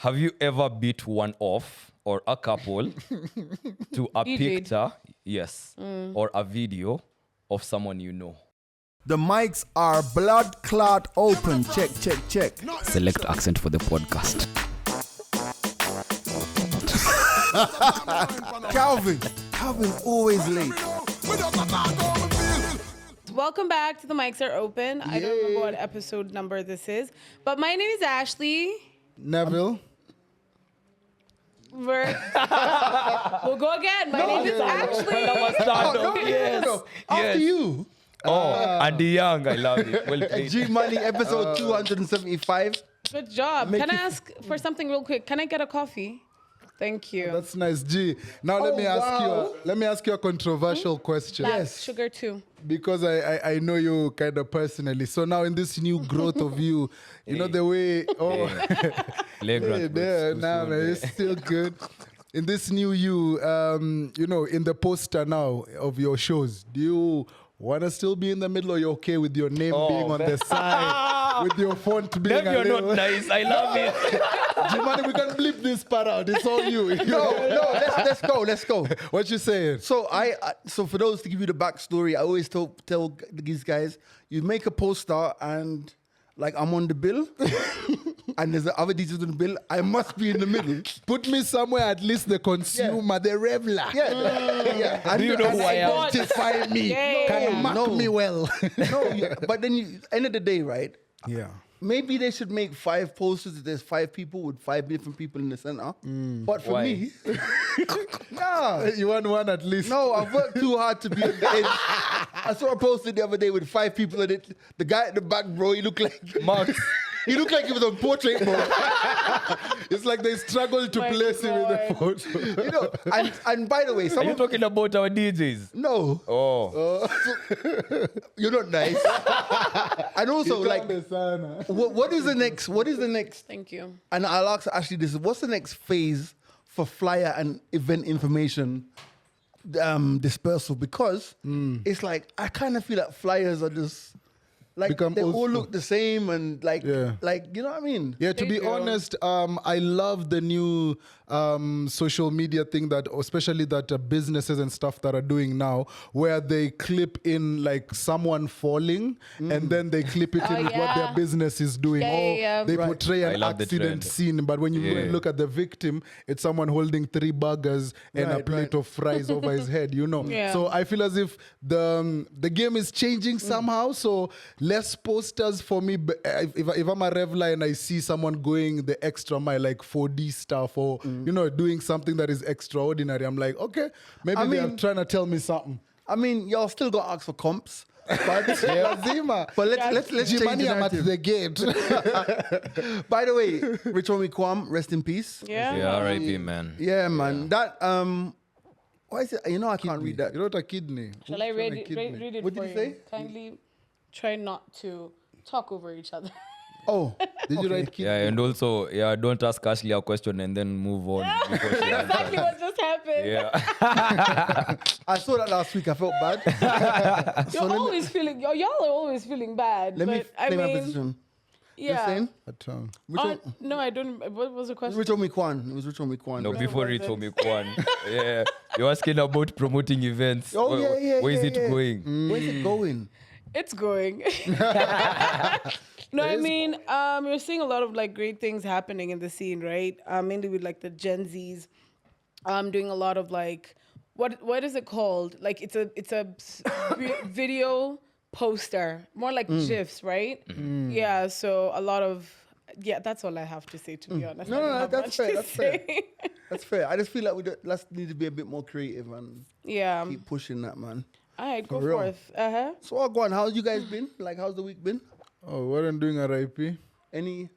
Have you ever beat one off or a couple to a picture, yes, or a video of someone you know? The mics are blood clot open. Check, check, check. Select accent for the podcast. Calvin always late. Welcome back to The Mics Are Open. I don't remember what episode number this is, but my name is Ashley. Neville. We'll go again. My name is Ashley. Yes. After you. Oh, Andy Young, I love it. Well played. G Money episode 275. Good job. Make Can I it- ask for something real quick? Can I get a coffee? Thank you. That's nice, G. Now let me ask you a controversial question. Black sugar too. Because I know you kind of personally. So now in this new growth of you, you know the way Flagrant. man, it's still good. In this new you, you know, in the poster now of your shows, do you want to still be in the middle, or you're okay with your name being on the side, with your font being You're not nice. I love it. Jimani, we can bleep this part out. It's all you. No, let's go. What you saying? So so for those to give you the backstory, I always tell these guys, you make a poster and like I'm on the bill, and there's the other details on the bill. I must be in the middle. Put me somewhere, at least the consumer, the reveler. Yeah. Do you know who I am? Identify me. Yeah. Can you mark No. me well? But then end of the day, right? Yeah. Maybe they should make 5 posters if there's 5 people with 5 different people in the center. But for Why? me, nah. You want one at least? No, I've worked too hard to be on the edge. I saw a poster the other day with 5 people in it. The guy at the back, bro, he looked like Max. he looked like he was on portrait mode. It's like they struggled to My place him in the God. photo. You know, and by the way, Are you someone talking about our DJs? no, Oh. you're not nice. And also, like, Sana. what is the next? What is the next? Thank you. And I'll ask Ashley this: what's the next phase for flyer and event information dispersal? Because it's like I kind of feel like flyers are just like Become they old all school. look the same and like Yeah. you know what I mean? Yeah, to They be do. honest, I love the new social media thing that, especially that businesses and stuff that are doing now, where they clip in like someone falling and then they clip it in with what their yeah. business is doing. Yeah, Or yeah, yeah. they Right. portray I an love the accident trend. scene, but when you Yeah. look at the victim, it's someone holding 3 burgers and a Right, plate right. of fries over his head, you know. Yeah. So I feel as if the game is changing somehow. So less posters for me. If I'm a Revla and I see someone going the extra mile, like 4D stuff, or you know, doing something that is extraordinary, I'm like, okay, maybe I they're mean- trying to tell me something. I mean, y'all still got to ask for comps, but Zima. but let's change the Jimani, I'm at narrative. the gate. By the way, Rich Homie Quan, rest in peace. Yeah. Yeah, R.I.P. man. Yeah, man. That why is it? You know I can't read that. You wrote a kidney. Shall I read it, read it What for did you say? Kindly try not to talk over each other. Oh, Did you write kidney? Yeah, and also, don't ask Ashley a question and then move on. before she answers. Exactly what just happened. Yeah. I saw that last week. I felt bad. Y'all are always feeling bad. Let me but I play my mean, position. You're yeah. saying? A tongue. No, I don't. What was the question? Rich Homie Quan. It was Rich Homie Quan. No, right? before was it it? told me Quan. Yeah. You're asking about promoting events. Oh, yeah. Where is yeah, it yeah. going? Where's it going? It's going. No, I mean, you're seeing a lot of like great things happening in the scene, right? Mainly with like the Gen Zs, doing a lot of like, what is it called? Like it's a video poster, more like GIFs, right? Yeah. So a lot of that's all I have to say, to be honest. I No, don't have that's much fair. to That's fair. say. That's fair. I just feel like let's need to be a bit more creative and Yeah. keep pushing that, man. All right, go real. forth. So, Quan, how's you guys been? Like, how's the week been? Oh, what I'm doing RIP? Any?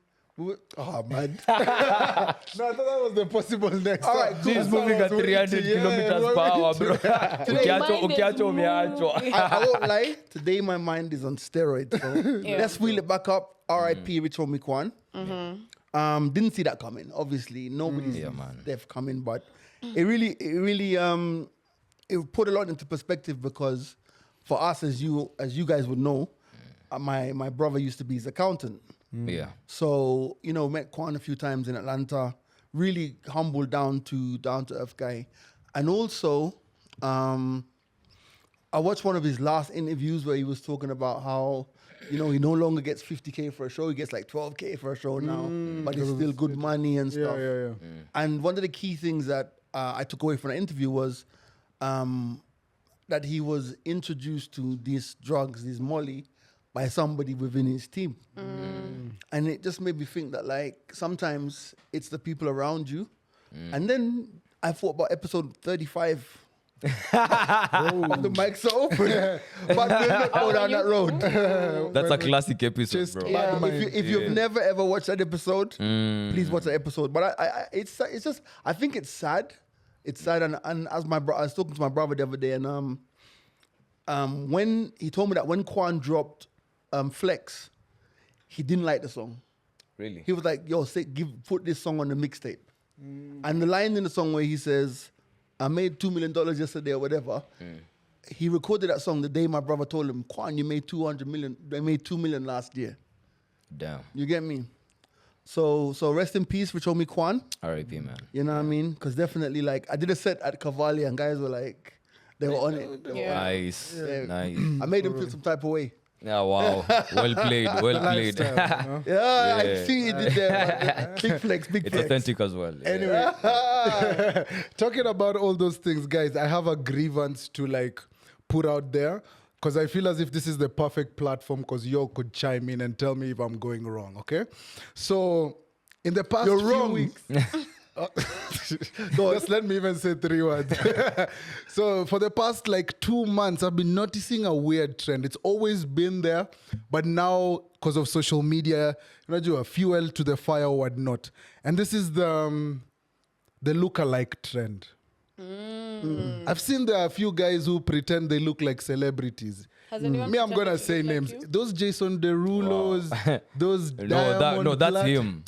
Oh man. No, I thought that was the possible next. All right, cool. She's moving at 300 kilometers per hour, bro. Ukiacho umeachwa. I won't lie. Today my mind is on steroids. So Yeah. let's wheel it back up. R.I.P. Rich Homie Quan. Didn't see that coming. Obviously, nobody's Yeah, man. death coming, but it really it put a lot into perspective because for us, as you guys would know, my brother used to be his accountant. Yeah. So, met Quan a few times in Atlanta. Really humble, down to earth guy. And also, I watched one of his last interviews where he was talking about how, he no longer gets 50K for a show. He gets like 12K for a show now, but it's still good money and stuff. Yeah. And one of the key things that I took away from the interview was that he was introduced to these drugs, this Molly, by somebody within his team. And it just made me think that, like, sometimes it's the people around you. And then I thought about episode 35. The mics are open. But we're not go down that road. That's a classic episode, Just bro. Yeah, if you've never ever watched that episode, please watch that episode. But it's just, I think it's sad. It's sad, and as I was talking to my brother the other day, and when he told me that when Quan dropped Flex, he didn't like the song. Really? He was like, "Yo, put this song on the mixtape." And the line in the song where he says, "I made $2 million yesterday" or whatever. He recorded that song the day my brother told him, "Quan, you made 200 million. They made 2 million last year." Damn. You get me? So rest in peace, Rich Homie Quan. R.I.P. man. You know what I mean? Because definitely, like, I did a set at Cavalli and guys were like, they were on it. Yeah. Nice. Nice. I made them feel some type of way. Yeah, wow. Well played. Well played. Lifestyle, Yeah, I Yeah. see you did that. Big flex, big It's flex. authentic as well. Yeah. Anyway, talking about all those things, guys, I have a grievance to like put out there because I feel as if this is the perfect platform because y'all could chime in and tell me if I'm going wrong, okay? So, in the past You're few wrong. weeks... Just let me even say 3 words. So for the past like 2 months, I've been noticing a weird trend. It's always been there, but now because of social media, a fuel to the fire or whatnot. And this is the lookalike trend. I've seen there are a few guys who pretend they look like celebrities. Has anyone Me, I'm pretended gonna to say look like names. you? Those Jason Derulos, those No, that's Diamond him.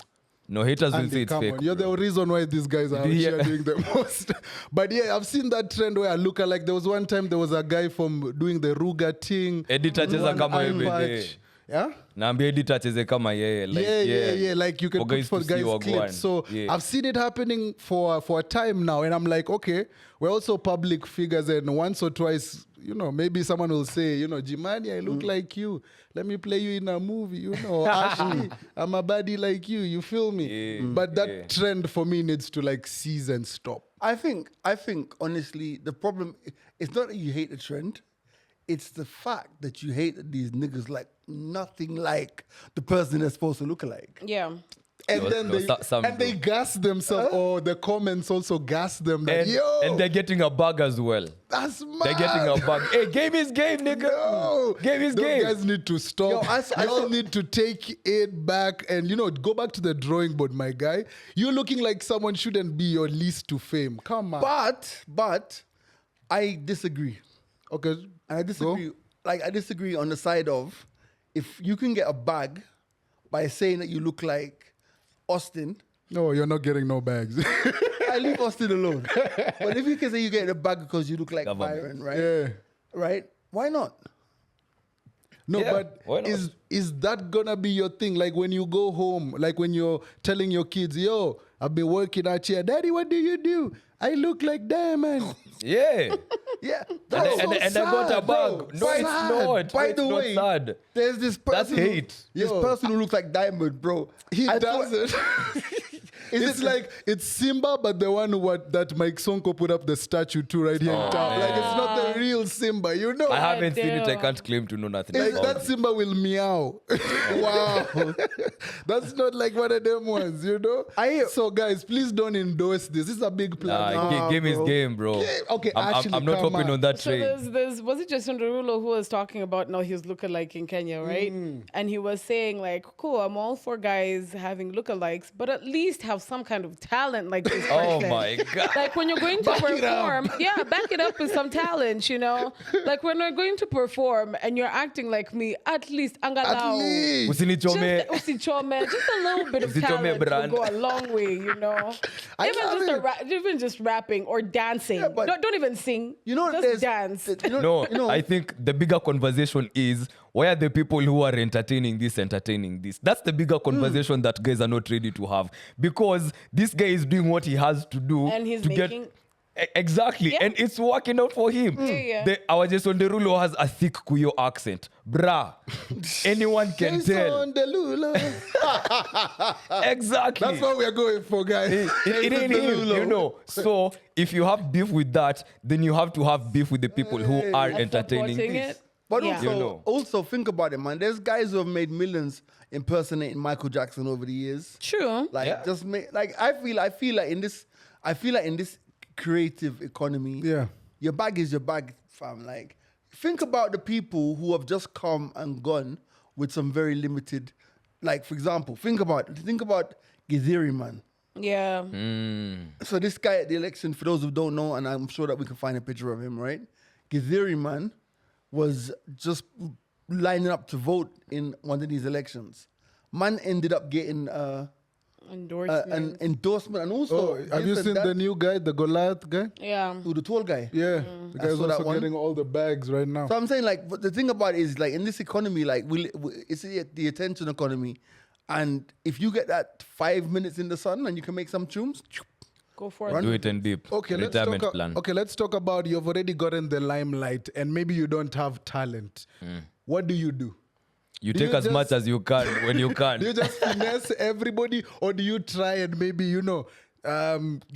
No, haters will Andy, say it's come fake. on. You're the reason why these guys are out Yeah. here doing the most. But yeah, I've seen that trend where I look like there was one time there was a guy from doing the Ruga thing. Editor cheza One kama eye yeye. patch. Yeah? Naambia editor cheze kama yeye. Like, Yeah. Like you can For put guys for to see guys Wagwan. clips. So Yeah. I've seen it happening for a time now, and I'm like, okay, we're also public figures, and once or twice, maybe someone will say, Jimani, I look like you. Let me play you in a movie. Ashley, I'm a baddie like you. You feel me? Yeah, But that yeah. trend for me needs to like cease and stop. I think honestly, the problem it's not that you hate the trend, it's the fact that you hate that these niggas like nothing like the person they're supposed to look like. Yeah. And No, then no, they some and they gas themselves, or the comments also gas them. That, And they're getting a bug as well. that's mad. They're getting a bug. Hey, game is game, nigga. No. Game is Those game. guys need to stop. Yo, I Y'all saw- need to take it back and go back to the drawing board, my guy. You're looking like someone shouldn't be your least to fame. Come on. But I disagree. Okay. And I disagree. Like I disagree on the side of if you can get a bag by saying that you look like Austin, No, you're not getting no bags. I leave Austin alone. But if you can say you get a bag because you look like Government. Byron, right? Yeah. Right? Why not? No, Yeah, but why not? is that gonna be your thing? Like when you go home, like when you're telling your kids, yo, I've been working out here. Daddy, what do you do? I look like Diamond. Yeah. Yeah. And That's I so got a sad, bro. bug. No, it's Sad. not. By It's the not way, sad. there's this That's person. hate. This Yo. person who looks like Diamond, bro. He I doesn't. It's like it's Simba, but the one that Mike Sonko put up the statue to right here in town. Like it's not the real Simba, I haven't seen it. I damn. can't claim to know nothing It's about that it. Simba will meow. Wow. That's not like one of them ones, So guys, please don't endorse this. This is a big plan. Nah, game is bro. game, bro. Okay, I'm actually, not come hopping on that So train. there's was it Jason Derulo who was talking about he was lookalike in Kenya, right? And he was saying like, cool, I'm all for guys having lookalikes, but at least have some kind of talent like this Oh person. my God. Like when you're going to Back it up. perform, back it up with some talent, Like when we're going to perform and you're acting like me, at least At angalau. least. Usinichome. Usichome, just a little bit of Usichome talent will brand. go a long way, I Even love just, it. even just rapping or dancing. but- don't even sing. You know, just there's dance. You know, No, you know, I think the bigger conversation is why are the people who are entertaining this? That's the bigger conversation that guys are not ready to have, because this guy is doing what he has to do And he's to making- get exactly, Yeah. and it's working out for him. Yeah. Our Jason Derulo has a thick Kuyo accent, bruh. Anyone can tell. Jason Derulo. Exactly. That's what we're going for, guys. It ain't him, you know. So if you have beef with that, then you have to have beef with the people who are And entertaining supporting this. it. But Yeah. also, You know. also think about it, man. There's guys who have made millions impersonating Michael Jackson over the years. True. Like Yeah. just make like I feel like in this creative economy, Yeah. your bag is your bag, fam. Like think about the people who have just come and gone with some very limited, like for example, think about Giziri, man. Yeah. So this guy at the election, for those who don't know, and I'm sure that we can find a picture of him, right? Giziri, man, was just lining up to vote in one of these elections. Man ended up getting Endorsement. an endorsement, and also Oh, have you this and seen that. the new guy, the Goliath guy? yeah. Who, the tall guy? Yeah, the guy's saw that also one. getting all the bags right now. So I'm saying, like, but the thing about it is, like, in this economy, like, it's the attention economy, and if you get that 5 minutes in the sun and you can make some tunes, Go for Run. it. Do it and deep. Okay, Retirement plan. let's talk about you've already gotten the limelight and maybe you don't have talent. What do? You Do take you as just- much as you can when you can. Do you just finesse everybody, or do you try and maybe get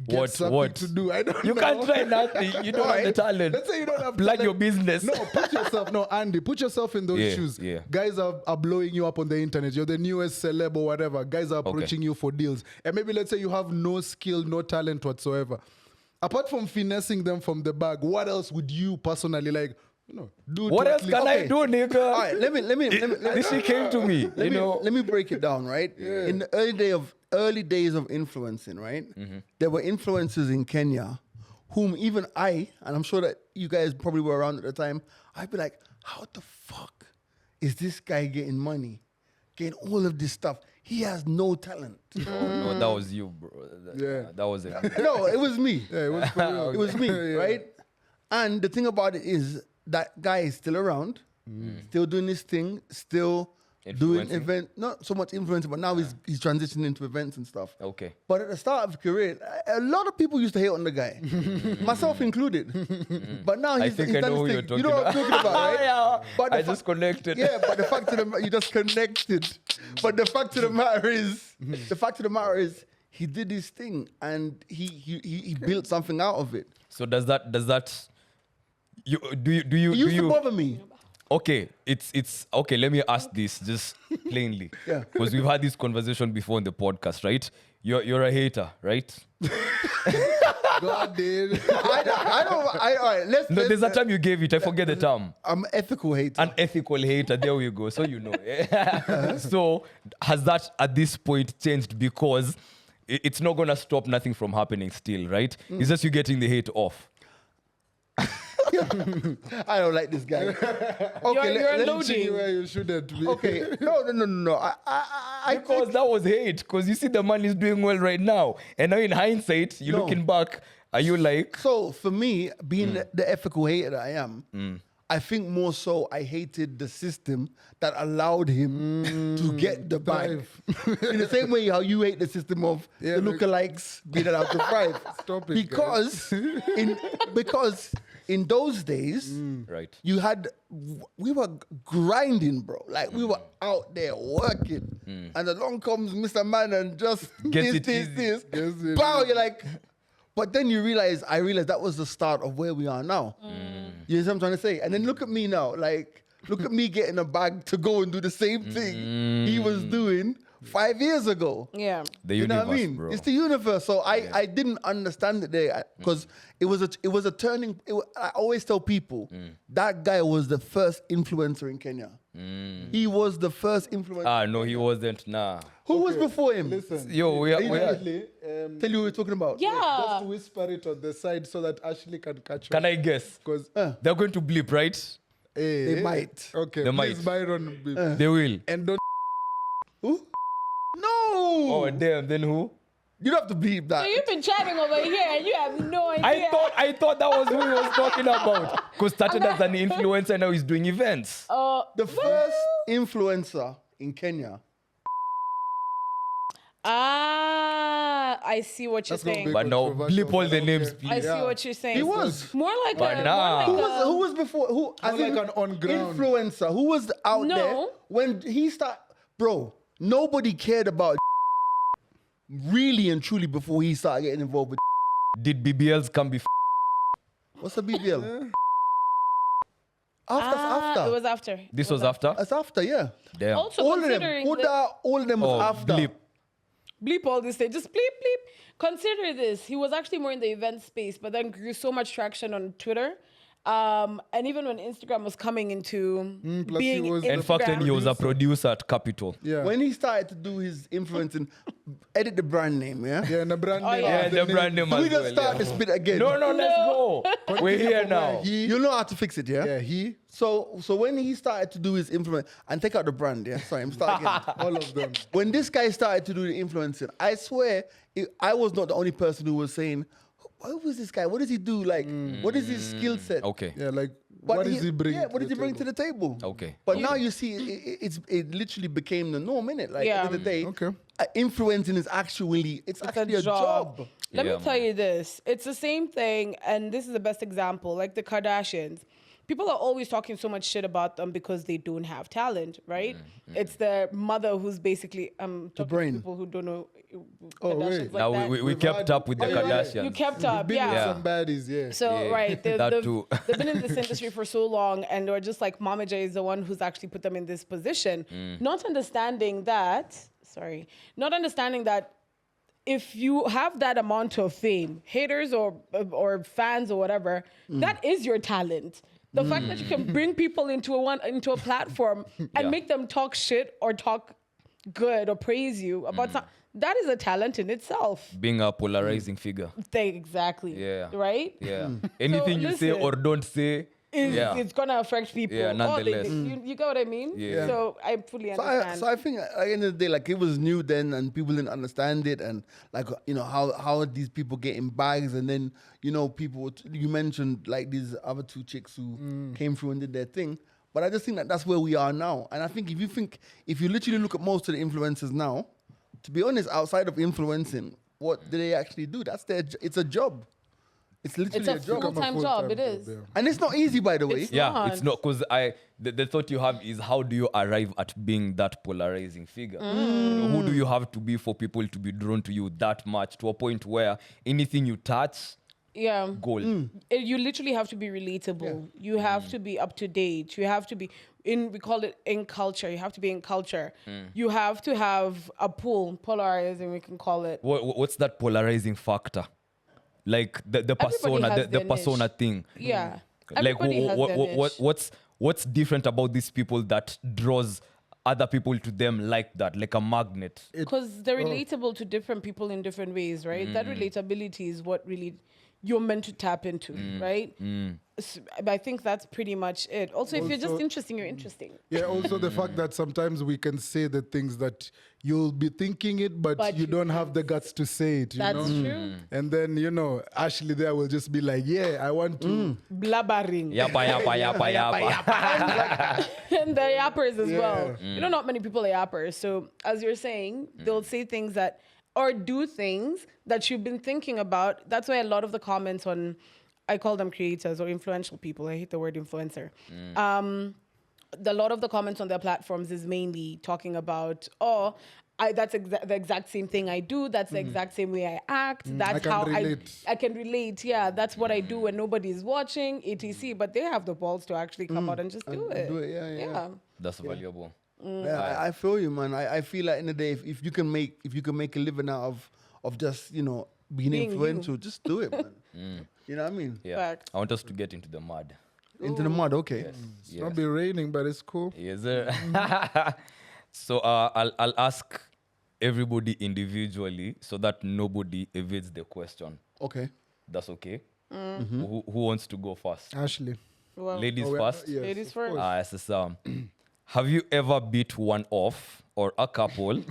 What- something what? to do? I don't You know. can't try nothing. You don't have the talent. Let's say you don't have Plan talent. your business. No, put yourself. No, Andy, put yourself in those Yeah, shoes. yeah. Guys are blowing you up on the internet. You're the newest celeb or whatever. Guys are approaching you for deals, and maybe let's say you have no skill, no talent whatsoever. Apart from finessing them from the bag, what else would you personally do? What to else at can least- I do, nigga? all right, let me This shit came to me. let me break it down, right? In the early days of influencing, right? There were influencers in Kenya whom even I, and I'm sure that you guys probably were around at the time, I'd be like, how the fuck is this guy getting money? Getting all of this stuff. He has no talent. No, that was you, bro. That was it. No, it was me. Yeah, it was for you. It was me, Yeah. right? And the thing about it is that guy is still around, still doing this thing, still doing Influencing. event, not so much influencing, but now he's transitioning into events and stuff. Okay. But at the start of his career, a lot of people used to hate on the guy, myself included. But now I he's think he's I done know his who thing. you're You know what I'm talking talking about, right? Yeah, But the I just connected. Yeah, but the fact of the you just connected. But the fact of the matter is, he did his thing and he built something out of it. So does that you It used to bother me. Okay, it's okay. Let me ask this just plainly, Yeah. because we've had this conversation before in the podcast, right? You're a hater, right? God did. All right, let's. No, there's a let's- term you gave it. I forget the term. I'm an ethical hater. An ethical hater. There we go. So you know. So has that at this point changed, because it's not gonna stop nothing from happening still, right? It's just you getting the hate off. I don't like this guy. Okay, You're let- loading. Teaching you where you shouldn't be. Okay, no. I Because think- that was hate. Because you see the man is doing well right now, and now in hindsight, you're No. looking back. Are you like? So for me, being the ethical hater that I am, I think more so I hated the system that allowed him to get the bag. In the same way how you hate the system of Yeah, the like- lookalikes being allowed to thrive. Stop it, Because in those days, Right. we were grinding, bro. Like we were out there working. And along comes Mr. Man and just Gets it this. Gets it Bow, easy. you're like, but then I realized that was the start of where we are now. You know what I'm trying to say? And then look at me now. Like, look at me getting a bag to go and do the same thing he was doing 5 years ago. Yeah. The You know universe, what I mean? bro. It's the universe. So I didn't understand it there because it was a turning. I always tell people that guy was the first influencer in Kenya. He was the first influencer. No, he wasn't. Nah. Who was before him? Listen. Yo, we are. Immediately, Tell you what we're talking about. Yeah. just whisper it on the side so that Ashley can catch Can I guess? Because They're going to bleep, right? They might. Okay, They please, might. Byron. They will. And don't. Who? No. Oh damn. Then who? You don't have to bleep that. So you've been chatting over here and you have no idea. I thought that was who he was talking about. Because started as an influencer, now he's doing events. The first influencer in Kenya. I see what you're That's gonna saying. be But now, controversial, bleep all but the I don't names, care. please. I see what you're saying. He was. More like But a, nah. more like a, Who was before? Who? As like in an on-ground. influencer. Who was out No. there when he started? Bro, nobody cared about really and truly before he started getting involved with. Did BBLs come before? What's a BBL? After. It was after. This was after? It's after, yeah. Damn. Also All of them. considering All of them was after. bleep. bleep all this thing. Just bleep, bleep. Consider this. He was actually more in the event space, but then grew so much traction on Twitter. And even when Instagram was coming into plus he being was- In fact, Instagram- he was a producer at Capitol. Yeah. When he started to do his influencing, edit the brand name, yeah? Yeah, and the brand Oh, name. yeah. Yeah, of the brand name Do as we just well. start yeah. this bit again? No, let's go. We're here now. You know how to fix it, yeah? Yeah, he. So when he started to do his influence, and take out the brand, yeah? Sorry, I'm starting again. All of them. When this guy started to do the influencing, I swear, I was not the only person who was saying, who is this guy? What does he do? Like, what is his skill set? Okay. Yeah, like, But what does he bring? Yeah, what does he bring to the table? Okay. But now you see, it literally became the norm, innit? Like, Yeah. at the end of the day, Okay. Influencing is actually, it's actually a job. Let Yeah, me tell you this. It's the same thing, and this is the best example. Like the Kardashians. People are always talking so much shit about them because they don't have talent, right? It's their mother who's basically talking to brain. people who don't know Oh, Kardashians wait. like Now that. we kept up with the Oh, yeah, yeah. Kardashians. You kept up, Been with yeah. some baddies, yeah. So Yeah, right, that too. they've been in this industry for so long, and they're just like Mama J is the one who's actually put them in this position, not understanding that. Not understanding that if you have that amount of fame, haters or fans or whatever, that is your talent. The fact that you can bring people into a platform and Yeah. make them talk shit or talk good or praise you about something, that is a talent in itself. Being a polarizing figure. Exactly. Yeah. Right? Yeah. Anything you say listen. or don't say, yeah. It's gonna affect people. Yeah, nonetheless. You get what I mean? Yeah. So I fully So understand. I think at the end of the day, like it was new then, and people didn't understand it, and like how these people get in bags, and then people. You mentioned like these other two chicks who came through and did their thing, but I just think that that's where we are now, and I think if you literally look at most of the influencers now, to be honest, outside of influencing, what do they actually do? It's a job. It's literally It's a job. full-time job. It is. Yeah. And it's not easy, by the way. It's Yeah, not. it's not because the thought you have is how do you arrive at being that polarizing figure? Who do you have to be for people to be drawn to you that much to a point where anything you touch, Yeah. gold. You literally have to be relatable. You have to be up to date. You have to be we call it in culture. You have to be in culture. You have to have a pool, polarizing, we can call it. What's that polarizing factor? Like the persona, has the their persona niche. thing. Yeah. Like Everybody has their niche. what's different about these people that draws other people to them like that, like a magnet? Because they're relatable to different people in different ways, right? That relatability is what really you're meant to tap into, right? So I think that's pretty much it. Also, if you're just Also- interesting, you're interesting. Yeah, also the fact that sometimes we can say the things that you'll be thinking it, but But you you don't have the guts to say it, you That's know? true. And then, Ashley there will just be like, yeah, I want to. Blabbering. Yappa. And the yappers as Yeah. well. Not many people are yappers. So as you're saying, they'll say things that or do things that you've been thinking about. That's why a lot of the comments on, I call them creators or influential people. I hate the word influencer. A lot of the comments on their platforms is mainly talking about, that's the exact same thing I do. That's the exact same way I act. That's can how relate. I can relate. Yeah, that's what I do when nobody's watching, etc. But they have the balls to actually come out and just do it. do it, yeah. That's valuable. Yeah, I feel you, man. I feel like in the day, if you can make a living out of just being Being influential, just do it, man. You know what I mean? Yeah. Fact. I want us to get into the mud. Into the mud, okay. It's not be raining, but it's cool. Yes, sir. So I'll ask everybody individually so that nobody evades the question. Okay. That's okay. Who wants to go first? Ashley. Well, Ladies Oh, first. yes, ladies of first. course. So, have you ever beat one off or a couple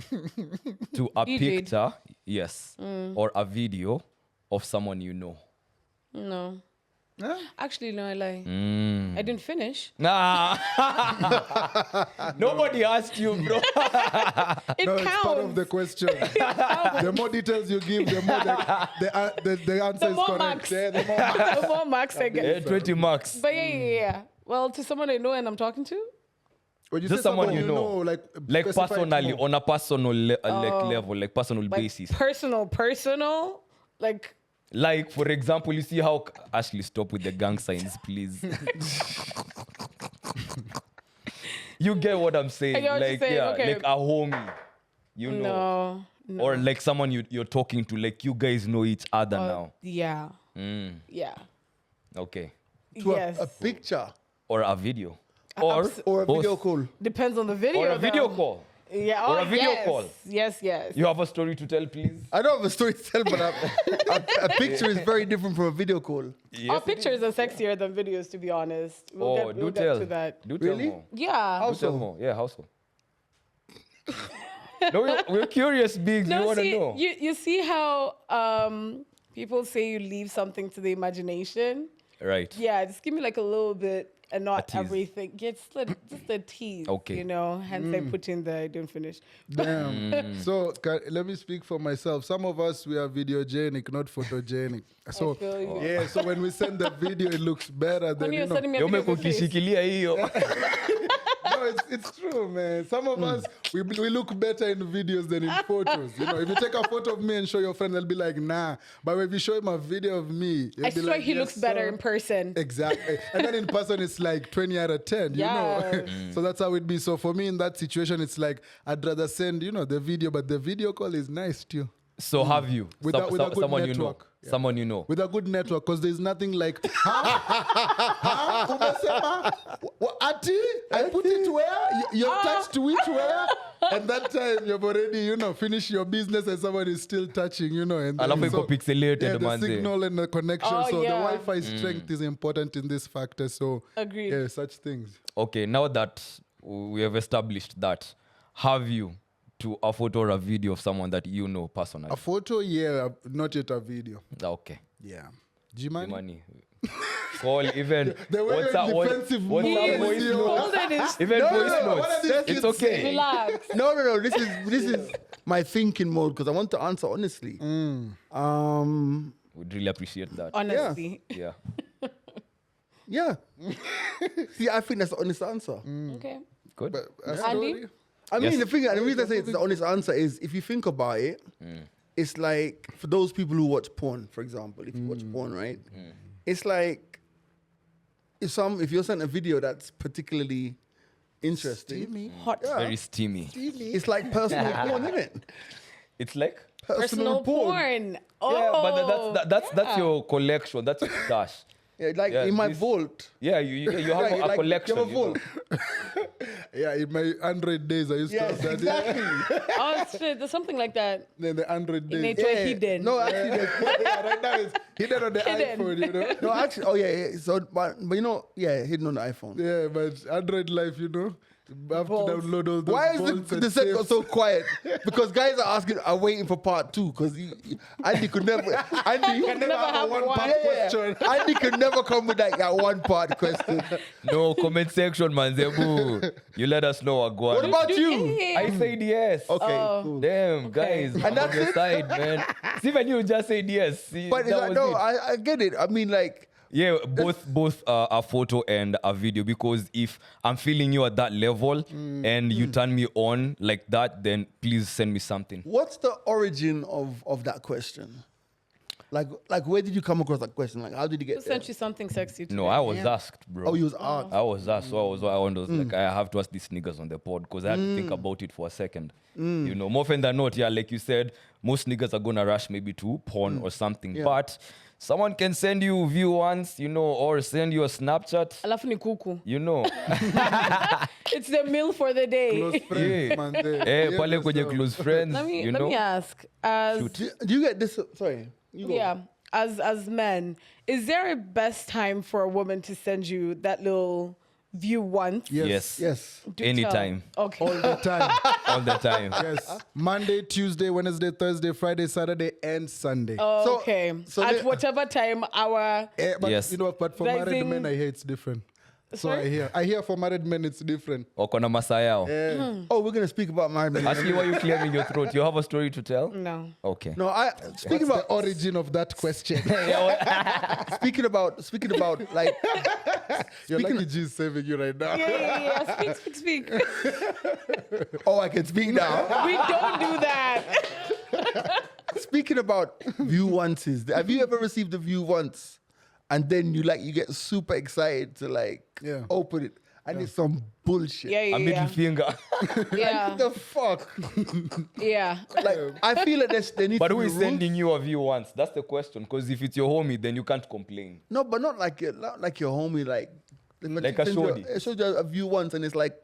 to a DJ'd. picture? Yes. Or a video of someone you know. No. Huh? Actually, no, I lie. I didn't finish. Nah. Nobody asked you, bro. It No, counts. it's part of the question. The more details you give, the more the answer The is more correct. marks. Yeah, the more marks. The more marks I get. 20 marks. But yeah. Well, to someone I know and I'm talking to. When you Just say someone you know. like Like specify it personally, more. on a personal level, like personal Like basis. personal. Like, Like, for example, you see how... Ashley, stop with the gang signs, please. You get what I'm saying. I get what you're Like, saying, yeah, okay. like a homie. You know. no. Or like someone you're talking to, like you guys know each other now. Yeah. Mm, Yeah. okay. To Yes. a picture Or a video. Or, or a both. video call. Depends on the video. Or a video though. call. Yeah. Or oh, a video yes. call. Yes. You have a story to tell, please? I don't have a story to tell, but a picture is very different from a video call. Yes, Our it is. pictures are sexier than videos, to be honest. We'll do get tell. to that. Do tell Really? more. Yeah. How Do tell so? more. Yeah, how so? No, we're curious, Biggs. We No, want to see, know. you see how people say you leave something to the imagination? Right. Yeah, just give me like a little bit and not tease. everything. Just a tease. Okay. You know, hence I put in the I didn't finish. Damn. So let me speak for myself. Some of us, we are videogenic, not photogenic. So feel you. yeah, so when we send the video, it looks better than When you're you know. sending me a Yo video of your face. ukishikilia hiyo. No, it's true, man. Some of us, we look better in videos than in photos. You know, if you take a photo of me and show your friend, they'll be like, nah. But if you show him a video of me, he'll I be swear like, he "Yes, looks better sir." in person. Exactly. And then in person, it's like 20 out of 10, you know? Yes. So that's how it be. So for me, in that situation, it's like, I'd rather send, the video, but the video call is nice too. So have you? With a good someone you know. network. Yeah. Someone you know. With a good network, because there's nothing like, Umesema? Ati? I put it where? You've touched which where? And that time you've already, finished your business and somebody is still touching, And then Alafu iko pixelated, yeah, the manze. signal and the connection. Oh, so yeah. the Wi-Fi strength is important in this factor. So Agreed. yeah, such things. Okay, now that we have established that, have you to a photo or a video of someone that you know personally? A photo, yeah, not yet a video. Okay. Yeah. G-Money? Money. Call even The way what's you're up, defensive what's mode up, is voice you. notes? Hold it. Even No, voice no, no, notes. what are these It's kids okay. saying? Relax. No. This is my thinking mode because I want to answer honestly. Would really appreciate that. Honestly. Yeah. Yeah. See, I think that's the honest answer. Okay. Good. But a Andy? story? I mean, Yes. the thing, and the reason I say it's the honest answer is if you think about it, it's like for those people who watch porn, for example, if you watch porn, right? It's like if you're sent a video that's particularly interesting, Hot. Very steamy. it's like personal porn, isn't it? It's like Personal porn. Oh. yeah, but that's your collection. That's your stash. Yeah, like Yeah, in my this- vault. Yeah, you have Like- a like collection. You have a you know. vault. Yeah, in my Android days, I used to Yes, have that. exactly. Oh, shit. There's something like that. Then the Android In days. it hidden. No, actually, Yeah, right now it's hidden on the Hidden. iPhone, no, actually, oh yeah. So, but hidden on the iPhone. Yeah, but Android life, I have Bolts. to download all those Why is bolts the and set got tapes. so quiet? Because guys are waiting for part 2 because Andy could never. Andy Can never have a have one-part one. question. Andy could never come with that one part question. No, comment section, man. Zebu. You let us know what What going. about you? Yeah. I said yes. Okay, cool. Damn, guys. I'm on that's your it? side, man. See, even you just said yes. See, But it's that like, was no, it. I get it. I mean, like, Yeah, both a photo and a video, because if I'm feeling you at that level and you turn me on like that, then please send me something. what's the origin of that question? Like, where did you come across that question? Like, how did you Who get there? sent you something sexy today? No, I was asked, bro. Oh, you was asked. I was asked, so I was like, I have to ask these niggas on the pod because I had to think about it for a second. More often than not, yeah, like you said, most niggas are gonna rush maybe to porn or something, Yeah. but someone can send you view once, or send you a Snapchat, Alafu ni kuku. It's the meal for the day. Close friends, Yeah. man. They- Eh, yeah, pale that's kwenye all. close friends, Let me ask, as Do you get this? Sorry. You go. yeah, as men, is there a best time for a woman to send you that little view once? Yes. Yes. Do Anytime. tell. Okay. All the time. All the time. Yes. Monday, Tuesday, Wednesday, Thursday, Friday, Saturday, and Sunday. Okay. so At the- whatever time our But Yes. you know, but for married Rising- men, I hear it's different. So Sorry? I hear for married men it's different. Okona Masayao. Oh, we're gonna speak about married men. Ashley, why are you clearing your throat? You have a story to tell? no. Okay. No, speaking What's about the origin of that question? speaking about like You're Speaking lucky G is saving you right now. Yeah. Speak. oh, I can speak now. We don't do that. Speaking about view onces, have you ever received a view once and then you get super excited to open it and it's some bullshit? Yeah. A middle finger. Yeah. What the fuck? Yeah. Like I feel like there needs But to who be is rules. sending you a view once? That's the question. Because if it's your homie, then you can't complain. No, but not like your homie like Like a shorty. It shows you a view once and it's like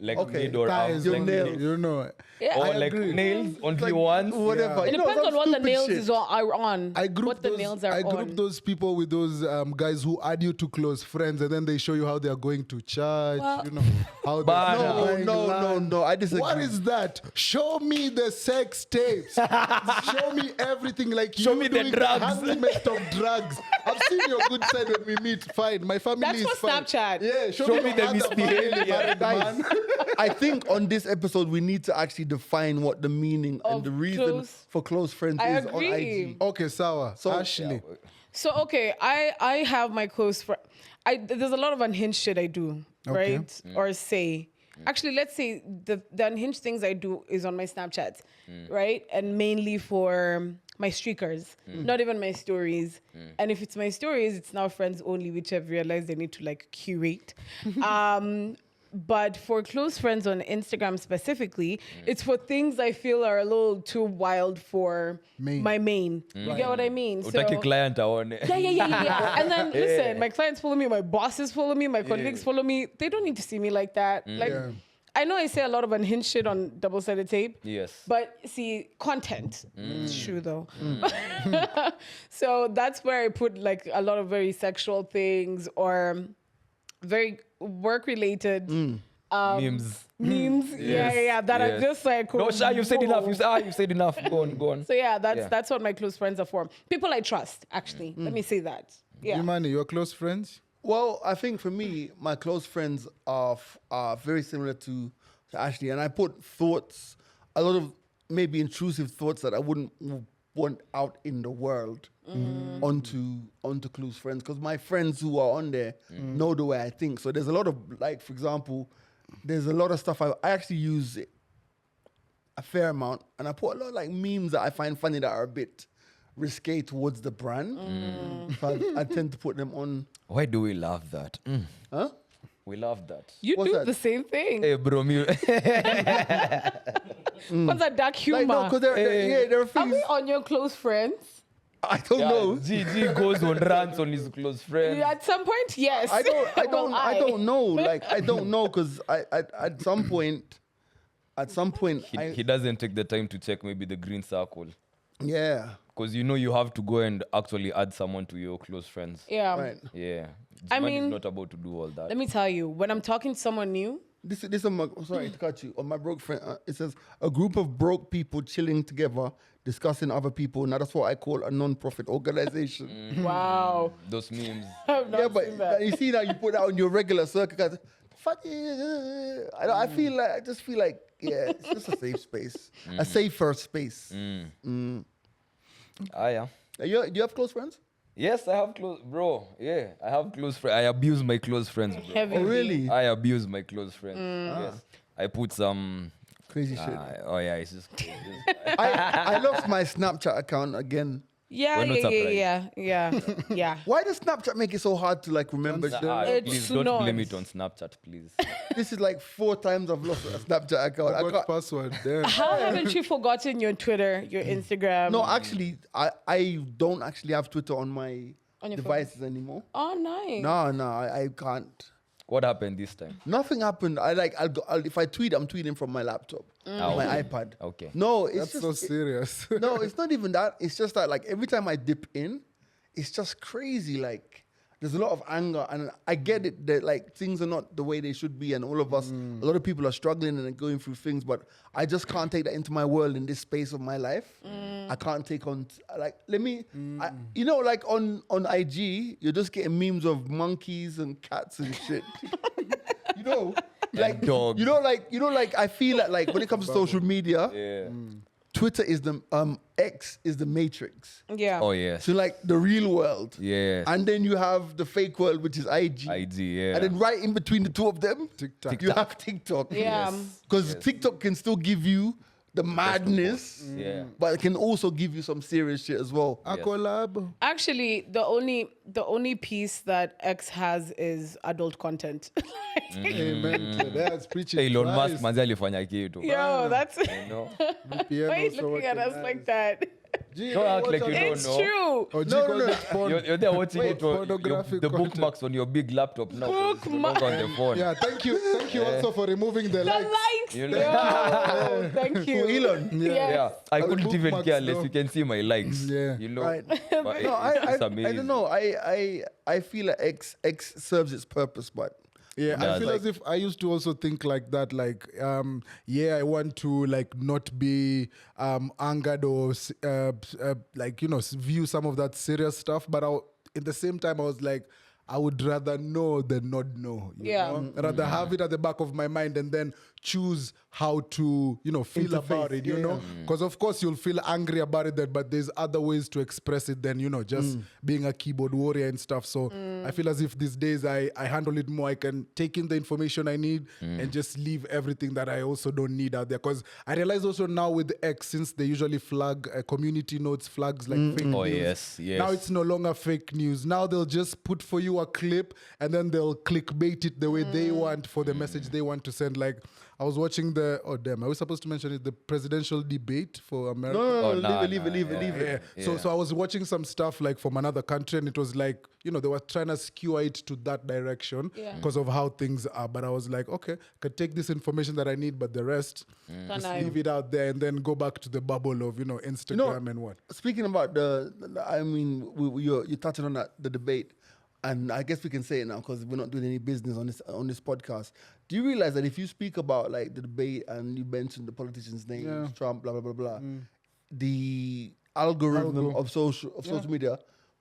Like Okay, mid or Thighs, arms, your like nails. You know. Yeah. Or I like agree. nails on like view once. whatever. Yeah. It You know, depends some on what the stupid nails shit. is are on. I group what the those, nails are I on. group those people with those guys who add you to close friends and then they show you how they are going to church, Well- you know, how But- they're No, buying no, land. no, I disagree. What is that? Show me the sex tapes. Show me everything. Like Show you me the doing drugs. handlement of drugs. I've seen your good side when we meet. Fine, my family That's is for fine. Snapchat. Yeah, Show me your the other misbehavior. family married Guys, man. I think on this episode we need to actually define what the meaning and Of the reason close- for close friends I is on agree. IG. Okay, Sawa. So- Ashley. So okay, I have my close friend. There's a lot of unhinged shit I do, Okay. right? Or say. Actually, let's say the unhinged things I do is on my Snapchat, right? And mainly for my streakers, not even my stories. And if it's my stories, it's now friends only, which I've realized I need to like curate. But for close friends on Instagram specifically, it's for things I feel are a little too wild for Main. my main. You get what I mean? Utaki client aone. Yeah. And then listen, my clients follow me, my bosses follow me, my colleagues follow me. They don't need to see me like that. Like, Yeah. I know I say a lot of unhinged shit on double-sided tape. Yes. But see, content. It's true though. So that's where I put like a lot of very sexual things or very work-related Memes. memes. Yeah. That are Yes. just like No, Sha, you've said enough. whoa. You've said enough. Go on. So yeah, Yeah. that's what my close friends are for. People I trust, actually. Let me say that. Yeah. Imani, your close friends? Well, I think for me, my close friends are very similar to Ashley, and I put thoughts, a lot of maybe intrusive thoughts that I wouldn't want out in the world onto close friends, because my friends who are on there know the way I think. So there's a lot of, like, for example, there's a lot of stuff I actually use it a fair amount, and I put a lot of like memes that I find funny that are a bit risque towards the brand. So I tend to put them on. Why do we love that? Huh? We love that. You What's do that? the same thing. Hey, bro, me. What's that dark humor? Like, no, because there are Are things we on your close friends? I don't know. GG goes on rants on his close friends. At some point, yes. I Well, don't know. Like, I don't know, because at some point, He doesn't take the time to check maybe the green circle. yeah, Because you have to go and actually add someone to your close friends. Yeah. right. Yeah. I Man mean- is not about to do all that. Let me tell you, when I'm talking to someone new, This is on my, sorry to cut you. On my broke friend, it says a group of broke people chilling together, discussing other people. Now that's what I call a non-profit organization. wow. Those memes. I've not Yeah, but seen that. you see now you put that on your regular circle. Guys, I feel like, I just feel like, yeah, it's just a safe space, a safer space. Yeah. Do you have close friends? Yes, I have close, bro. Yeah, I have close friends. I abuse my close friends, bro. Heavy. Oh, really? I abuse my close friends. Yes. I put some. Crazy shit. Oh yeah, it's just. I lost my Snapchat account again. Yeah. We're not Yeah. Why does Snapchat make it so hard to like remember? It's Please don't blame not. it on Snapchat, please. This is like 4 times I've lost a Snapchat account. I Forgot can't, password. Damn. How haven't you forgotten your Twitter, your Instagram? no, actually, I don't actually have Twitter on my On your devices anymore. Oh, nice. No, I can't. What happened this time? Nothing happened. If I tweet, I'm tweeting from my laptop, my iPad. Okay. No, it's That's just so serious. no, it's not even that. It's just that like every time I dip in, it's just crazy. Like there's a lot of anger, and I get it that like things are not the way they should be, and all of us, a lot of people are struggling and going through things, but I just can't take that into my world in this space of my life. I can't take on like you know, like on IG, you're just getting memes of monkeys and cats and shit. You know, like dogs. you know, like I feel like when it comes to social media, Yeah. Twitter is the X is the matrix. Yeah. Oh yes. So like the real world. Yeah. And then you have the fake world, which is IG. Yeah. And then right in between the two of them, TikTok. you have TikTok. Yeah. Because TikTok can still give you the madness, Yeah. but it can also give you some serious shit as well. A collab. Actually, the only piece that X has is adult content. Amen to that. It's preaching. Elon Musk Christ. manzi alifanya kitu. Yo, that's You know? VPN why are you also looking at working us like that? G, Don't act watch like out. you don't It's know. true. Oh, G No, called no, no. it porn. You're there watching Wait, it on pornographic the content. bookmarks on your big laptop now. 'cause you don't go on the phone. Yeah, thank you also for removing the The likes. likes. You know? Yo, thank you. Who, Elon? Yes. Yeah, I Our couldn't even bookmarks, care unless though. you can see my likes. Yeah. You know? Right. But No, it's I amazing. don't know. I feel like X serves its purpose, but Yeah, I Yeah, feel like- as if I used to also think like that. Like, yeah, I want to like not be angered or like view some of that serious stuff. But in the same time, I was like, I would rather know than not know. You Yeah. know? Rather have it at the back of my mind and then choose how to feel about it. You know, because of course you'll feel angry about it, but there's other ways to express it than just being a keyboard warrior and stuff. So I feel as if these days I handle it more. I can take in the information I need and just leave everything that I also don't need out there. Because I realize also now with X, since they usually flag community notes, flags like fake Oh, news. yes, yes. Now it's no longer fake news. Now they'll just put for you a clip and then they'll clickbait it the way they want for the message they want to send. Like I was watching are we supposed to mention it? The presidential debate for America. no, Oh, nah, leave it. Yeah. So I was watching some stuff like from another country, and it was like they were trying to skew it to that direction because of how things are. But I was like, okay, I could take this information that I need, but the rest just leave it out there and then go back to the bubble of Instagram and what. Speaking about you're touching on the debate, and I guess we can say it now because we're not doing any business on this podcast. Do you realize that if you speak about like the debate and you mention the politicians' names, Trump, blah blah blah blah, the algorithm of social media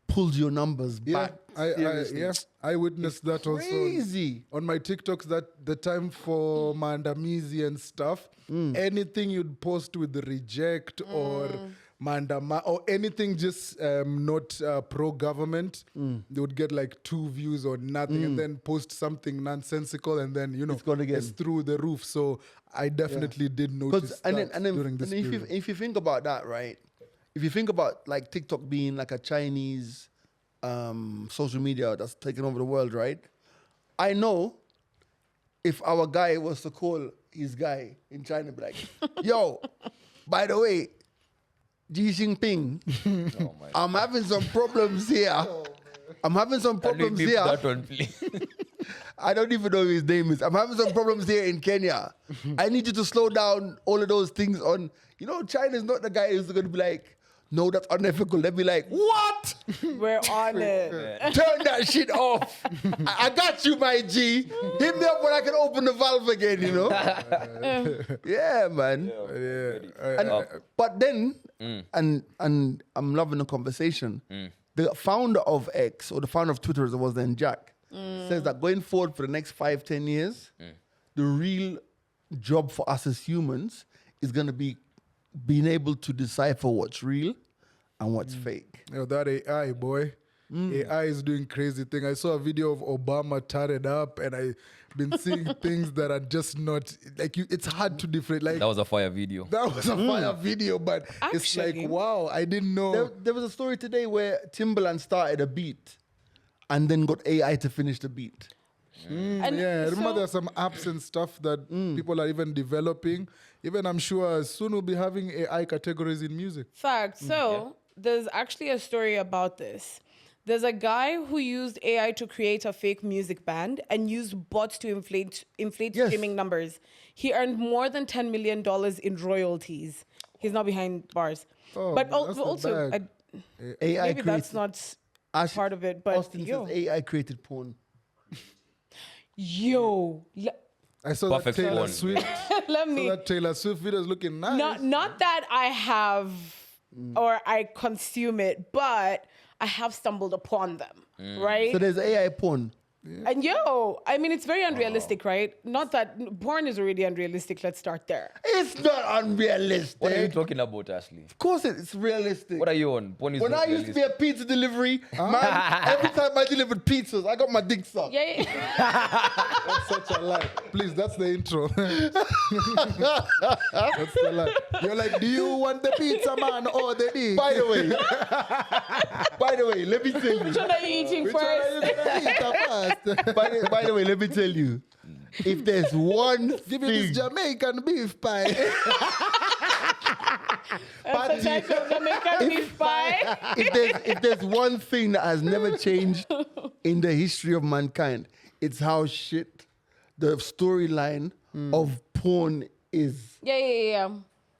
pulls your numbers back? I witnessed that also Crazy. on my TikToks. That the time for Mandamizi and stuff, anything you'd post with the reject or Mandama or anything just not pro-government, they would get like 2 views or nothing, and then post something nonsensical, and then It's gone again. it's through the roof. So I definitely did notice that during this period. If you think about that, right? If you think about like TikTok being like a Chinese social media that's taking over the world, right? I know if our guy was to call his guy in China, be like, yo, by the way, Xi Jinping, I'm having some problems here. I'm having some Can we problems beep here. that one, please? I don't even know what his name is. I'm having some problems here in Kenya. I need you to slow down all of those things on. China's not the guy who's going to be like, no, that's unethical. They'll be like, what? We're on it. Turn that shit off. I got you, my G. Hit me up when I can open the valve again, Yeah, man. But then, and I'm loving the conversation. The founder of X, or the founder of Twitter as it was then, Jack, says that going forward for the next 5-10 years, the real job for us as humans is going to be being able to decipher what's real and what's fake. That AI, boy. AI is doing crazy thing. I saw a video of Obama tatted up, and I've been seeing things that are just not like you. It's hard to differentiate. Like That was a fire video. that was a fire video, but it's Actually. like wow, I didn't know. There was a story today where Timbaland started a beat and then got AI to finish the beat. And Yeah, I remember so- there's some apps and stuff that people are even developing. Even I'm sure soon we'll be having AI categories in music. Fact. So there's actually a story about this. There's a guy who used AI to create a fake music band and used bots to inflate Yes. streaming numbers. He earned more than $10 million in royalties. He's not behind bars. Oh, but that's not also, bad. AI maybe creates that's not part of it. But Austin says AI created porn. I saw Perfect that Taylor one. Swift. let So me. that Taylor Swift video is looking nice. Not that I have or I consume it, but I have stumbled upon them, right? So there's AI porn. And I mean, it's very unrealistic, right? Not that porn is already unrealistic. Let's start there. It's not unrealistic. What are you talking about, Ashley? Of course it's realistic. What are you on? Porn is When not I used to be realistic. a pizza delivery, man, every time I delivered pizzas, I got my dick sucked. Yeah. That's such a lie. Please, that's the intro. That's the lie. You're like, do you want the pizza, man, or the dick? By the way, let me tell you. Which one are you eating Which one are you first? gonna eat first? By the way, let me tell you. If there's one Give me this thing, Jamaican beef pie. That's the type of Jamaican beef pie. if there's one thing that has never changed in the history of mankind, it's how shit the storyline of porn is. Yeah.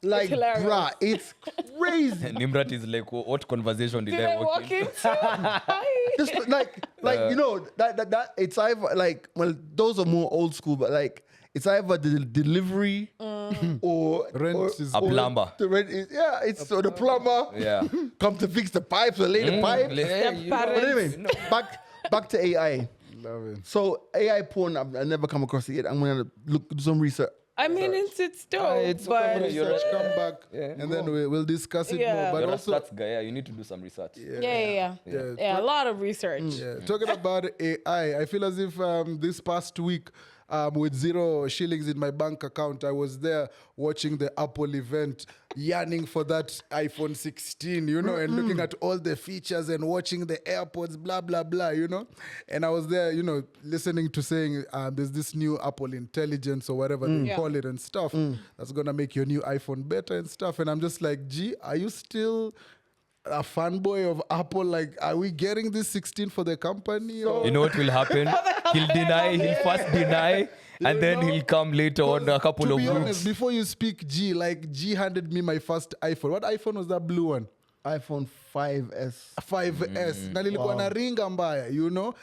Like, hilarious. bruh, it's crazy. Nimrat is like, what conversation did Did I I walk walk in? into? Just like you know that it's either like, well, those are more old school, but like it's either the delivery or Rent or, is- A or plumber. The rent is, it's so the plumber. Yeah. Come to fix the pipes or lay the pipes. Yeah, you know. But anyway, back to AI. Love it. So AI porn, I've never come across it yet. I'm gonna do some research. I mean, it's dope, it's but okay, you're Research, come back, Yeah. and then we'll discuss it Yeah. more. But You're a also, stats guy. Yeah, you need to do some research. yeah, a lot of research. yeah, talking about AI, I feel as if this past week, with 0 shillings in my bank account, I was there watching the Apple event, yearning for that iPhone 16, you know, and looking at all the features and watching the AirPods, blah, blah, blah, you know. And I was there, you know, listening to saying there's this new Apple Intelligence or whatever they call it and stuff that's going to make your new iPhone better and stuff. And I'm just like, gee, are you still a fanboy of Apple? Like, are we getting this 16 for the company? Or? You know what will happen? He'll deny, he'll first deny, and then know? hell come later on a couple To of be weeks. honest, before you speak, G, like G handed me my first iPhone. What iPhone was that blue one? iPhone 5S. 5S. Na nilikuwa na ringa mbaya, you know.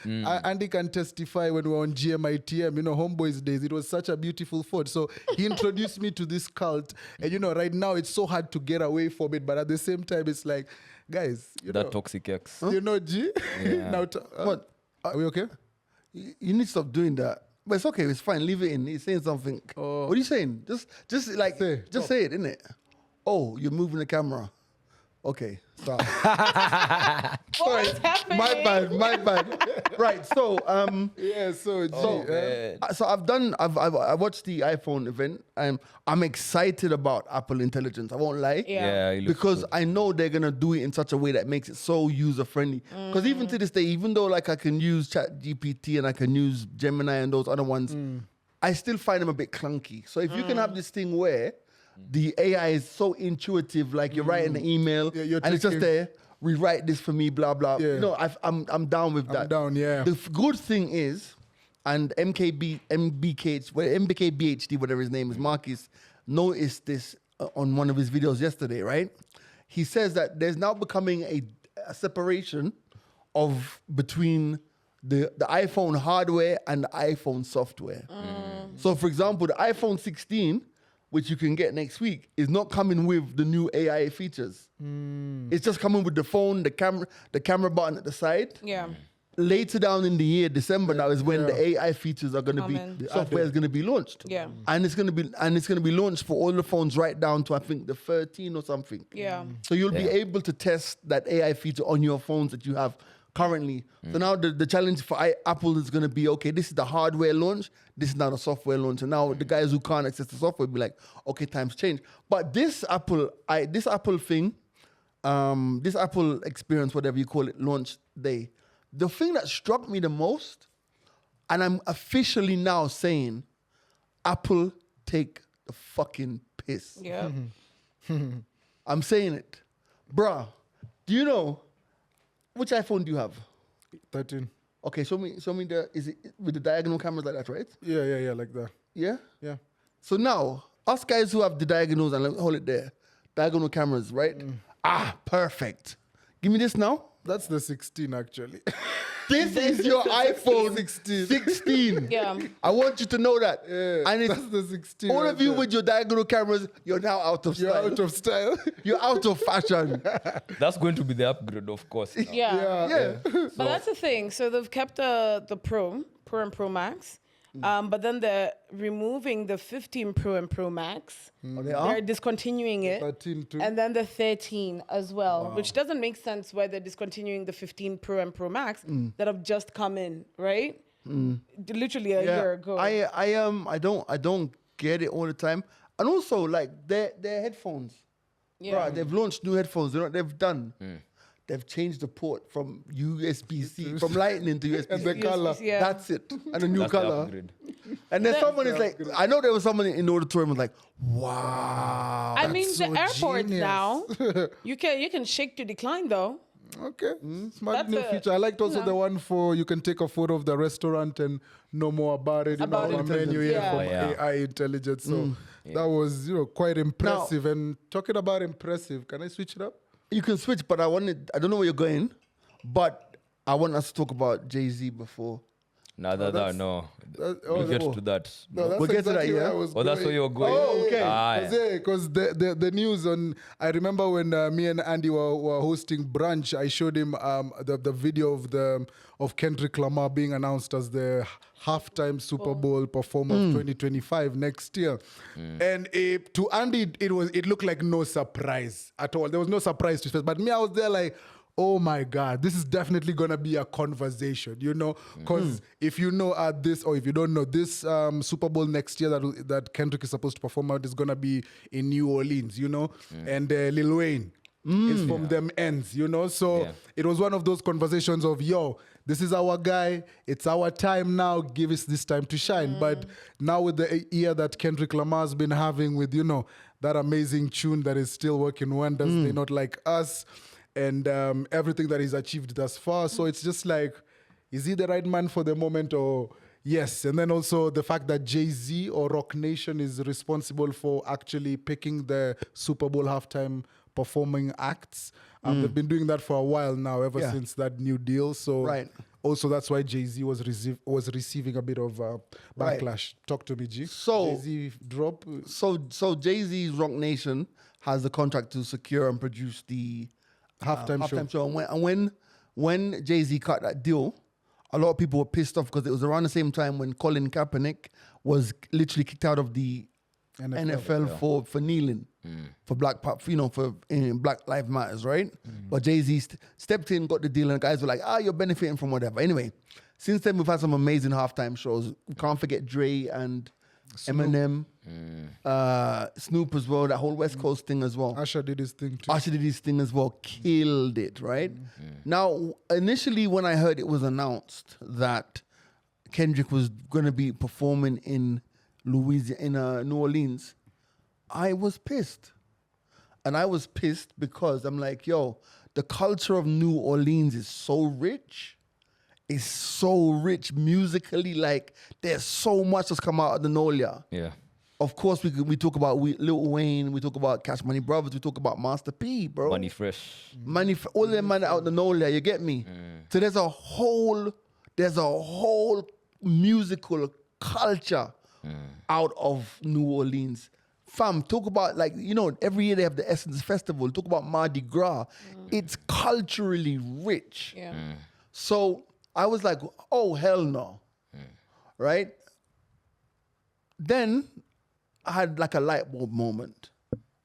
Andy can testify when we were on GMITM, you know, Homeboys days. It was such a beautiful phone. So he introduced me to this cult. And, you know, right now it's so hard to get away from it. But at the same time, it's like, guys, you That know. toxic ex. You know, G? Yeah. Now, What? are we okay? You need to stop doing that. But it's okay. It's fine. Leave it in. He's saying something. What are you saying? Just like, Say, just say it, innit? Oh, you're moving the camera. Okay, stop. What's happening? My bad. Right. So, Yeah, so G. Man. so I watched the iPhone event. I'm excited about Apple Intelligence. I won't lie. Yeah. He looks Because good. I know they're gonna do it in such a way that makes it so user friendly. Because even to this day, even though like I can use ChatGPT and I can use Gemini and those other ones, I still find them a bit clunky. So if you can have this thing where the AI is so intuitive, like you're writing an email Yeah, you're and it's just taking- there, rewrite this for me, blah blah. Yeah. You know, I'm down with that. down, yeah. The good thing is, and MBKBHD, whatever his name is, Marcus, noticed this on one of his videos yesterday, right? He says that there's now becoming a separation between the iPhone hardware and the iPhone software. So, for example, the iPhone 16, which you can get next week, is not coming with the new AI features. It's just coming with the phone, the camera button at the side. Yeah. Later down in the year, December now is when the AI features are going to be, Amen. the software is going to be launched. Yeah. And it's going to be launched for all the phones right down to I think the 13 or something. Yeah. So you'll be able to test that AI feature on your phones that you have currently. So now the challenge for Apple is going to be, okay, this is the hardware launch, this is now the software launch. And now the guys who can't access the software will be like, okay, times change. But this Apple experience, whatever you call it, launch day, the thing that struck me the most, and I'm officially now saying, Apple take the fucking piss. Yeah. I'm saying it. Bruh, do you know, which iPhone do you have? 13. Okay, show me is it with the diagonal cameras like that, right? Yeah, like that. Yeah? Yeah. So now, us guys who have the diagonals, and hold it there, diagonal cameras, right? Perfect. Give me this now. That's the 16 actually. This is your iPhone 16. 16. Yeah. I want you to know that. And That's it's the 16. all right of you there. with your diagonal cameras, you're now out of You're style. out of style. You're out of fashion. That's going to be the upgrade, of course. now. Yeah. Yeah. But that's the thing. So they've kept the Pro and Pro Max. But then they're removing the 15 Pro and Pro Max. Oh, they are? They're discontinuing it. 13 too. And then the 13 as well, which doesn't make sense why they're discontinuing the 15 Pro and Pro Max that have just come in, right? Literally a year ago. I don't get it all the time. And also, like, their headphones. Yeah. Bruh, they've launched new headphones. You know what they've done? They've changed the port from USB-C, from Lightning to USB-C. And the color. Yeah. That's it. And a new That's the color. upgrade. And then That- someone is like, I know there was someone in the auditorium was like, wow. I mean, so the airports genius. now, you can shake to decline though. Okay. Smart That's new a- feature. I liked also you the know. one for you can take a photo of the restaurant and know more about it. About on it. a menu here Yeah. from Oh, yeah. AI intelligence. So that was quite impressive. And talking about impressive, can I switch it up? You can switch, but I don't know where you're going, but I want us to talk about Jay-Z before. No. oh, We'll get oh. to that. No, that's We'll get to that, exactly where yeah? I was Oh, that's going. where you're going? Oh, okay. Ah, yeah. Because the news on, I remember when me and Andy were hosting brunch, I showed him the video of Kendrick Lamar being announced as the halftime Super Bowl performer of 2025 next year. And to Andy, it looked like no surprise at all. There was no surprise to his face. But me, I was there like, oh my God, this is definitely going to be a conversation, Because if you know this, or if you don't know, this Super Bowl next year that Kendrick is supposed to perform at is going to be in New Orleans, And Lil Wayne is from them ends, So Yeah. it was one of those conversations of, this is our guy. It's our time now. Give us this time to shine. But now with the year that Kendrick Lamar's been having with, that amazing tune that is still working wonders, They Not Like Us, and everything that he's achieved thus far. So it's just like, is he the right man for the moment or yes? And then also the fact that Jay-Z or Rock Nation is responsible for actually picking the Super Bowl halftime performing acts. They've been doing that for a while now, ever Yeah. since that new deal. So Right. also that's why Jay-Z was receiving a bit of Right. backlash. Talk to me, G. So- Jay-Z drop. So Jay-Z's Rock Nation has the contract to secure and produce the Halftime show. And when Jay-Z cut that deal, a lot of people were pissed off because it was around the same time when Colin Kaepernick was literally kicked out of the NFL for kneeling for Black Lives Matters, right? But Jay-Z stepped in, got the deal, and the guys were like, you're benefiting from whatever. Anyway, since then we've had some amazing halftime shows. We can't forget Dre and Eminem, Snoop as well, that whole West Coast thing as well. Usher did his thing too. Usher did his thing as well, killed it, right? Now, initially when I heard it was announced that Kendrick was going to be performing in Louisiana, in New Orleans, I was pissed. And I was pissed because I'm like, the culture of New Orleans is so rich. It's so rich musically. Like, there's so much that's come out of the Nolia. Yeah. Of course, we talk about Lil Wayne, we talk about Cash Money Brothers, we talk about Master P, bro. Money fresh. All them money out the Nolia, you get me? So there's a whole musical culture out of New Orleans. Fam, talk about every year they have the Essence Festival. Talk about Mardi Gras. It's culturally rich. Yeah. So I was like, oh, hell no. Right? Then I had like a light bulb moment.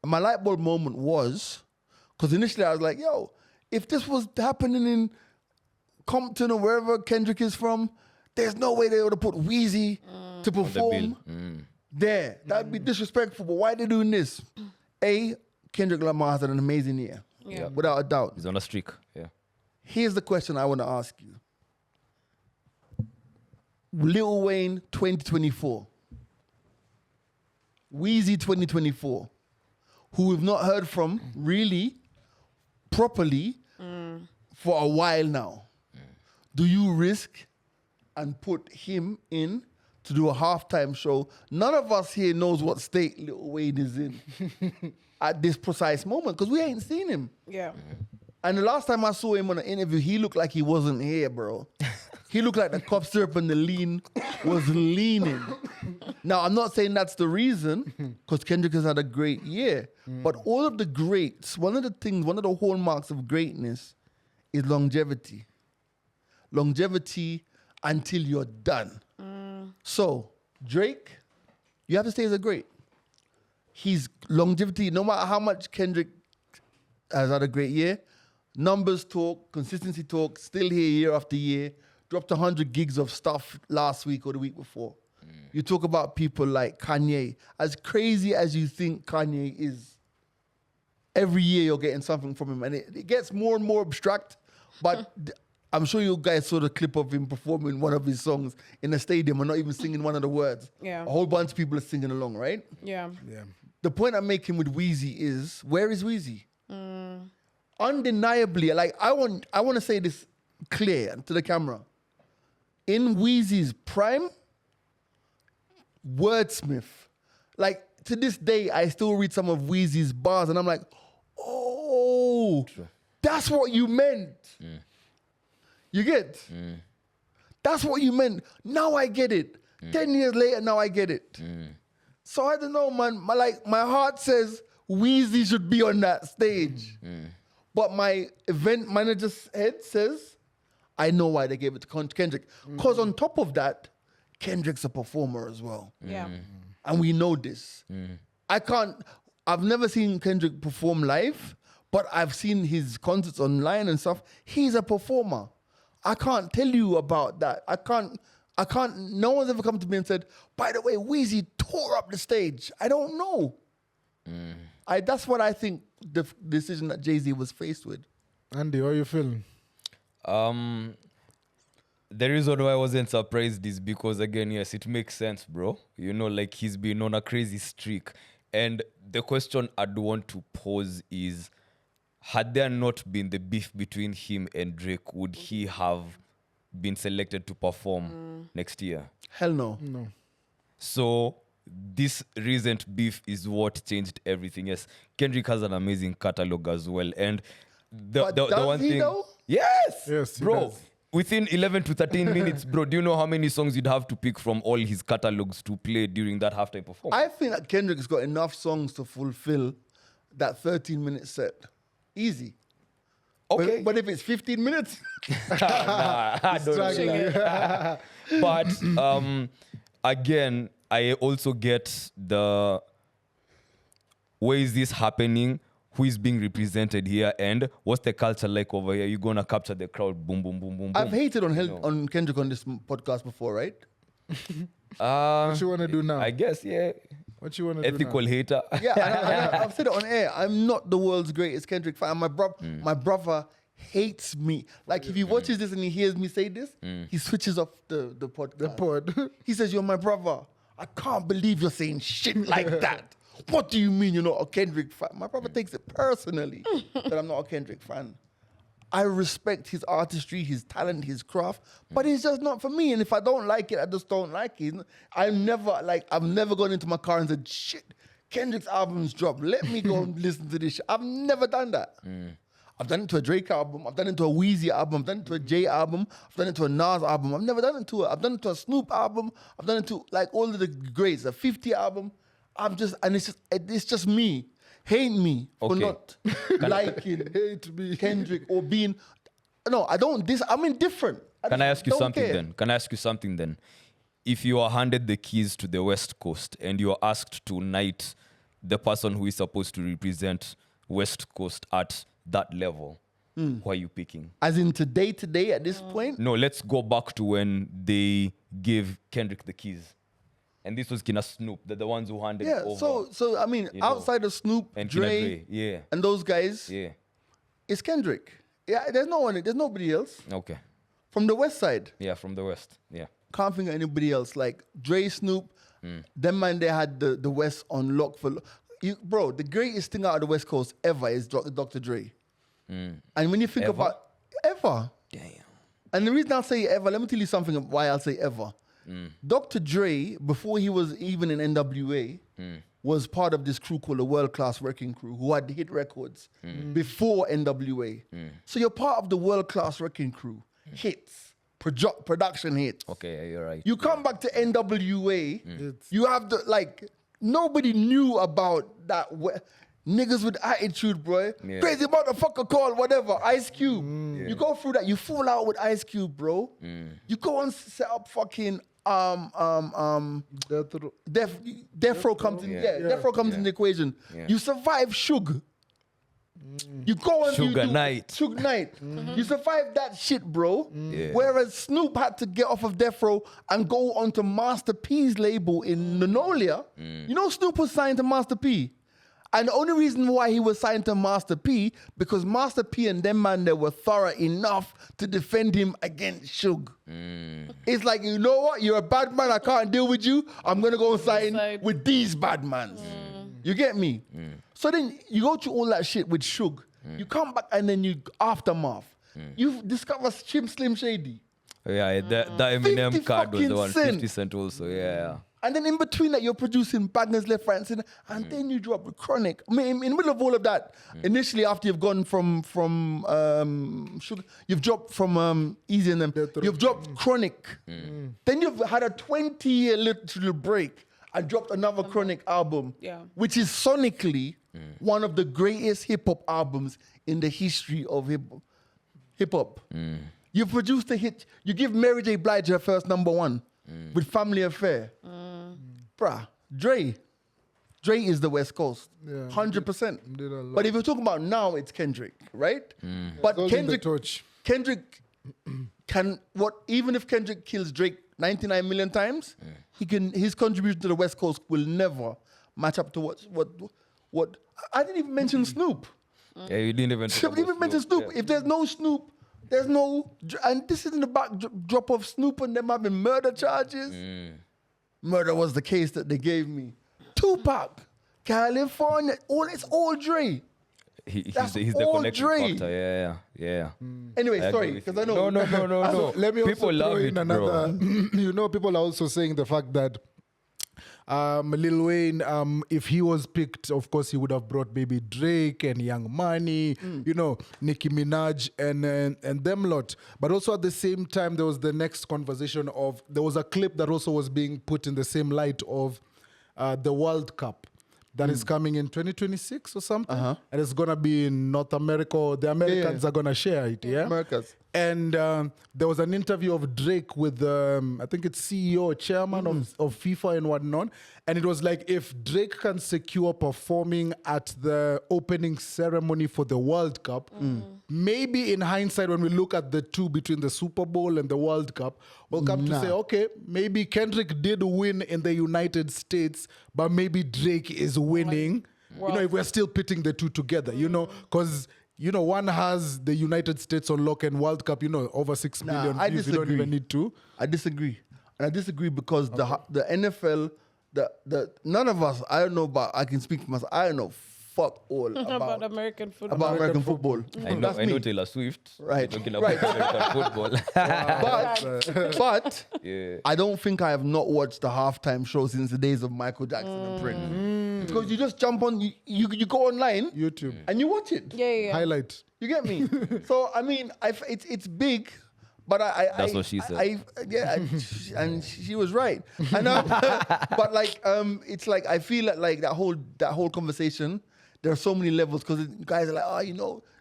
And my light bulb moment was, because initially I was like, if this was happening in Compton or wherever Kendrick is from, there's no way they would have put Wheezy to perform there. That'd be disrespectful. But why are they doing this? Kendrick Lamar has had an amazing year. Yeah. Without a doubt. He's on a streak. Yeah. Here's the question I want to ask you. Lil Wayne 2024. Wheezy 2024. Who we've not heard from really properly for a while now. Do you risk and put him in to do a halftime show? None of us here knows what state Lil Wayne is in at this precise moment because we ain't seen him. Yeah. And the last time I saw him on an interview, he looked like he wasn't here, bro. He looked like the cough syrup and the lean was leaning. Now, I'm not saying that's the reason, because Kendrick has had a great year. But all of the greats, one of the hallmarks of greatness is longevity. Longevity until you're done. So, Drake, you have to stay as a great. His longevity, no matter how much Kendrick has had a great year, numbers talk, consistency talk, still here year after year, dropped 100 gigs of stuff last week or the week before. You talk about people like Kanye. As crazy as you think Kanye is, every year you're getting something from him. And it gets more and more abstract, but I'm sure you guys saw the clip of him performing one of his songs in a stadium and not even singing one of the words. Yeah. A whole bunch of people are singing along, right? Yeah. The point I'm making with Weezy is, where is Weezy? Undeniably, like I want to say this clear to the camera. In Weezy's prime, wordsmith. Like to this day, I still read some of Weezy's bars and I'm like, oh, that's what you meant. You get? That's what you meant. Now I get it. 10 years later, now I get it. So I don't know, man. My heart says Weezy should be on that stage. But my event manager's head says, I know why they gave it to Kendrick. Because on top of that, Kendrick's a performer as well. Yeah. And we know this. I've never seen Kendrick perform live, but I've seen his concerts online and stuff. He's a performer. I can't tell you about that. No one's ever come to me and said, by the way, Weezy tore up the stage. I don't know. That's what I think the decision that Jay-Z was faced with. Andy, how are you feeling? The reason why I wasn't surprised is because, again, yes, it makes sense, bro. You know, like he's been on a crazy streak. And the question I'd want to pose is, had there not been the beef between him and Drake, would he have been selected to perform next year? Hell no. No. So this recent beef is what changed everything. Yes, Kendrick has an amazing catalog as well. And the one thing... though? Yes! Yes, he bro. does. Within 11 to 13 minutes, bro, do you know how many songs you'd have to pick from all his catalogs to play during that halftime performance? I think that Kendrick's got enough songs to fulfill that 13-minute set. Easy. Okay. But if it's 15 minutes, I don't know. But again, I also get the where is this happening? Who is being represented here? And what's the culture like over here? You're going to capture the crowd. Boom, boom, boom, boom, boom. I've hated on Kendrick on this podcast before, right? What you want to do now? I guess, yeah. What you want to do Ethical now? hater. Yeah, I've said it on air. I'm not the world's greatest Kendrick fan. My brother hates me. Like if he watches this and he hears me say this, he switches off the podcast. The pod. He says, "You're my brother. I can't believe you're saying shit like that. What do you mean you're not a Kendrick fan?" My brother takes it personally that I'm not a Kendrick fan. I respect his artistry, his talent, his craft, but it's just not for me. And if I don't like it, I just don't like it. I've never gone into my car and said, shit, Kendrick's album's dropped. Let me go and listen to this shit. I've never done that. I've done it to a Drake album. I've done it to a Weezy album. I've done it to a Jay album. I've done it to a Nas album. I've never done it to I've done it to a Snoop album. I've done it to like all of the greats, a 50 album. It's just me. Hate me for not liking Kendrick or being. No, I don't. I'm indifferent. Can I ask you something then? If you are handed the keys to the West Coast and you are asked to knight the person who is supposed to represent West Coast at that level, who are you picking? As in today at this point? No, let's go back to when they gave Kendrick the keys. And this was Kina Snoop, the ones who handed it over. So I mean, outside of Snoop, and Dre, yeah, and those guys, it's Kendrick. Yeah, there's nobody else. Okay. From the West side. Yeah, from the West. Yeah. Can't think of anybody else. Like Dre, Snoop, them man, they had the West on lock for... Bro, the greatest thing out of the West Coast ever is Dr. Dre. And when you think about... Ever. Damn. And the reason I'll say ever, let me tell you something why I'll say ever. Dr. Dre, before he was even in NWA, was part of this crew called the World Class Wrecking Crew, who had hit records before NWA. So you're part of the World Class Wrecking Crew, hits, production hits. Okay, yeah, you're right. You come back to NWA, you have nobody knew about that. Niggas with attitude, bro. Yeah. Crazy motherfucker called whatever, Ice Cube. You go through that, you fall out with Ice Cube, bro. You go and set up fucking Death Row comes in. Death Row comes in the equation. Yeah. You survive Suge. You go and Suge Knight. Suge Knight. You survive that shit, bro. Yeah. Whereas Snoop had to get off of Death Row and go onto Master P's label in Nonolia. You know Snoop was signed to Master P. And the only reason why he was signed to Master P, because Master P and them man, they were thorough enough to defend him against Suge. It's like, you know what? You're a bad man. I can't deal with you. I'm going to go and sign with these bad mans. You get me? So then you go through all that shit with Suge. You come back and then you aftermath. You discover Slim Shady. Yeah, that Eminem 50 card was the one. fucking 50 Cent also, yeah. And then in between that, you're producing bangers left, right, and center. And then you drop with Chronic. I mean, in the middle of all of that, initially after you've gone from Sugar, you've dropped from Easy and them, you've dropped Chronic. Then you've had a 20-year little break and dropped another Chronic album, which is sonically one of the greatest hip-hop albums in the history of hip-hop. You produced a hit. You give Mary J. Blige her first #1 with Family Affair. Bruh, Dre is the West Coast, 100%. But if you're talking about now, it's Kendrick, right? But Kendrick can even if Kendrick kills Drake 99 million times, his contribution to the West Coast will never match up to what I didn't even mention Snoop. Yeah, you didn't even mention Snoop. Yeah. If there's no Snoop, there's no, and this is in the backdrop of Snoop and them having murder charges. Murder was the case that they gave me. Tupac, California, it's all Dre. He's the connecting factor. Yeah. Anyway, sorry, because I know. No. Let me people also love throw it, in another. bro. People are also saying the fact that Lil Wayne, if he was picked, of course, he would have brought maybe Drake and Young Money, Nicki Minaj and them lot. But also at the same time, there was the next conversation there was a clip that also was being put in the same light of the World Cup that is coming in 2026 or something. And it's going to be in North America. The Americans are going to share it, Americas. And there was an interview of Drake with, I think it's CEO or chairman of FIFA and whatnot. And it was like, if Drake can secure performing at the opening ceremony for the World Cup, maybe in hindsight, when we look at the two between the Super Bowl and the World Cup, we'll come to say, okay, maybe Kendrick did win in the United States, but maybe Drake is winning. If we're still pitting the two together, because... one has the United States on lock and World Cup, over 6 million views. You don't even need to. I disagree. And I disagree because the NFL, none of us, I don't know about, I can speak for myself, I don't know fuck all about American football. About American football. I know Taylor Swift. Right. Talking about American football. But I don't think I have not watched the halftime show since the days of Michael Jackson and Prince. Because you just jump on, you go online, YouTube, and you watch it. Yeah. Highlight. You get me? So I mean, it's big. But that's what she said. And she was right. But it's like I feel like that whole conversation. There are so many levels because guys are like,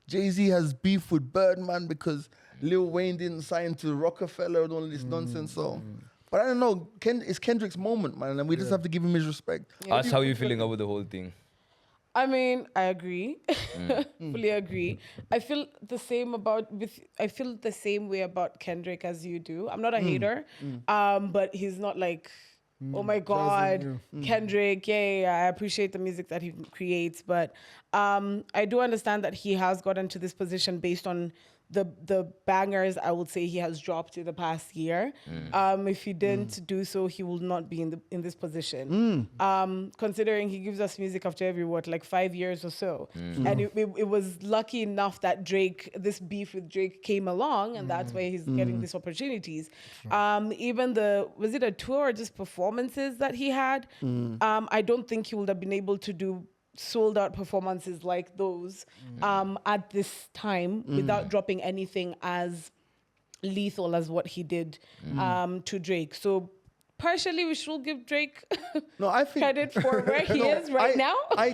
Jay-Z has beef with Birdman because Lil Wayne didn't sign to Rockefeller and all this nonsense. So, but I don't know. It's Kendrick's moment, man, and we just have to give him his respect. Ask how you feeling about the whole thing. I mean, I agree. Fully agree. I feel the same way about Kendrick as you do. I'm not a hater, but he's not like, oh my God, Kendrick, I appreciate the music that he creates. But I do understand that he has gotten to this position based on the bangers I would say he has dropped in the past year. If he didn't do so, he will not be in this position. Considering he gives us music after every 5 years or so, and it was lucky enough that this beef with Drake came along, and that's why he's getting these opportunities. Even was it a tour or just performances that he had? I don't think he would have been able to do sold out performances like those at this time without dropping anything as lethal as what he did to Drake. So partially we should give Drake I think credit for where he is right now. I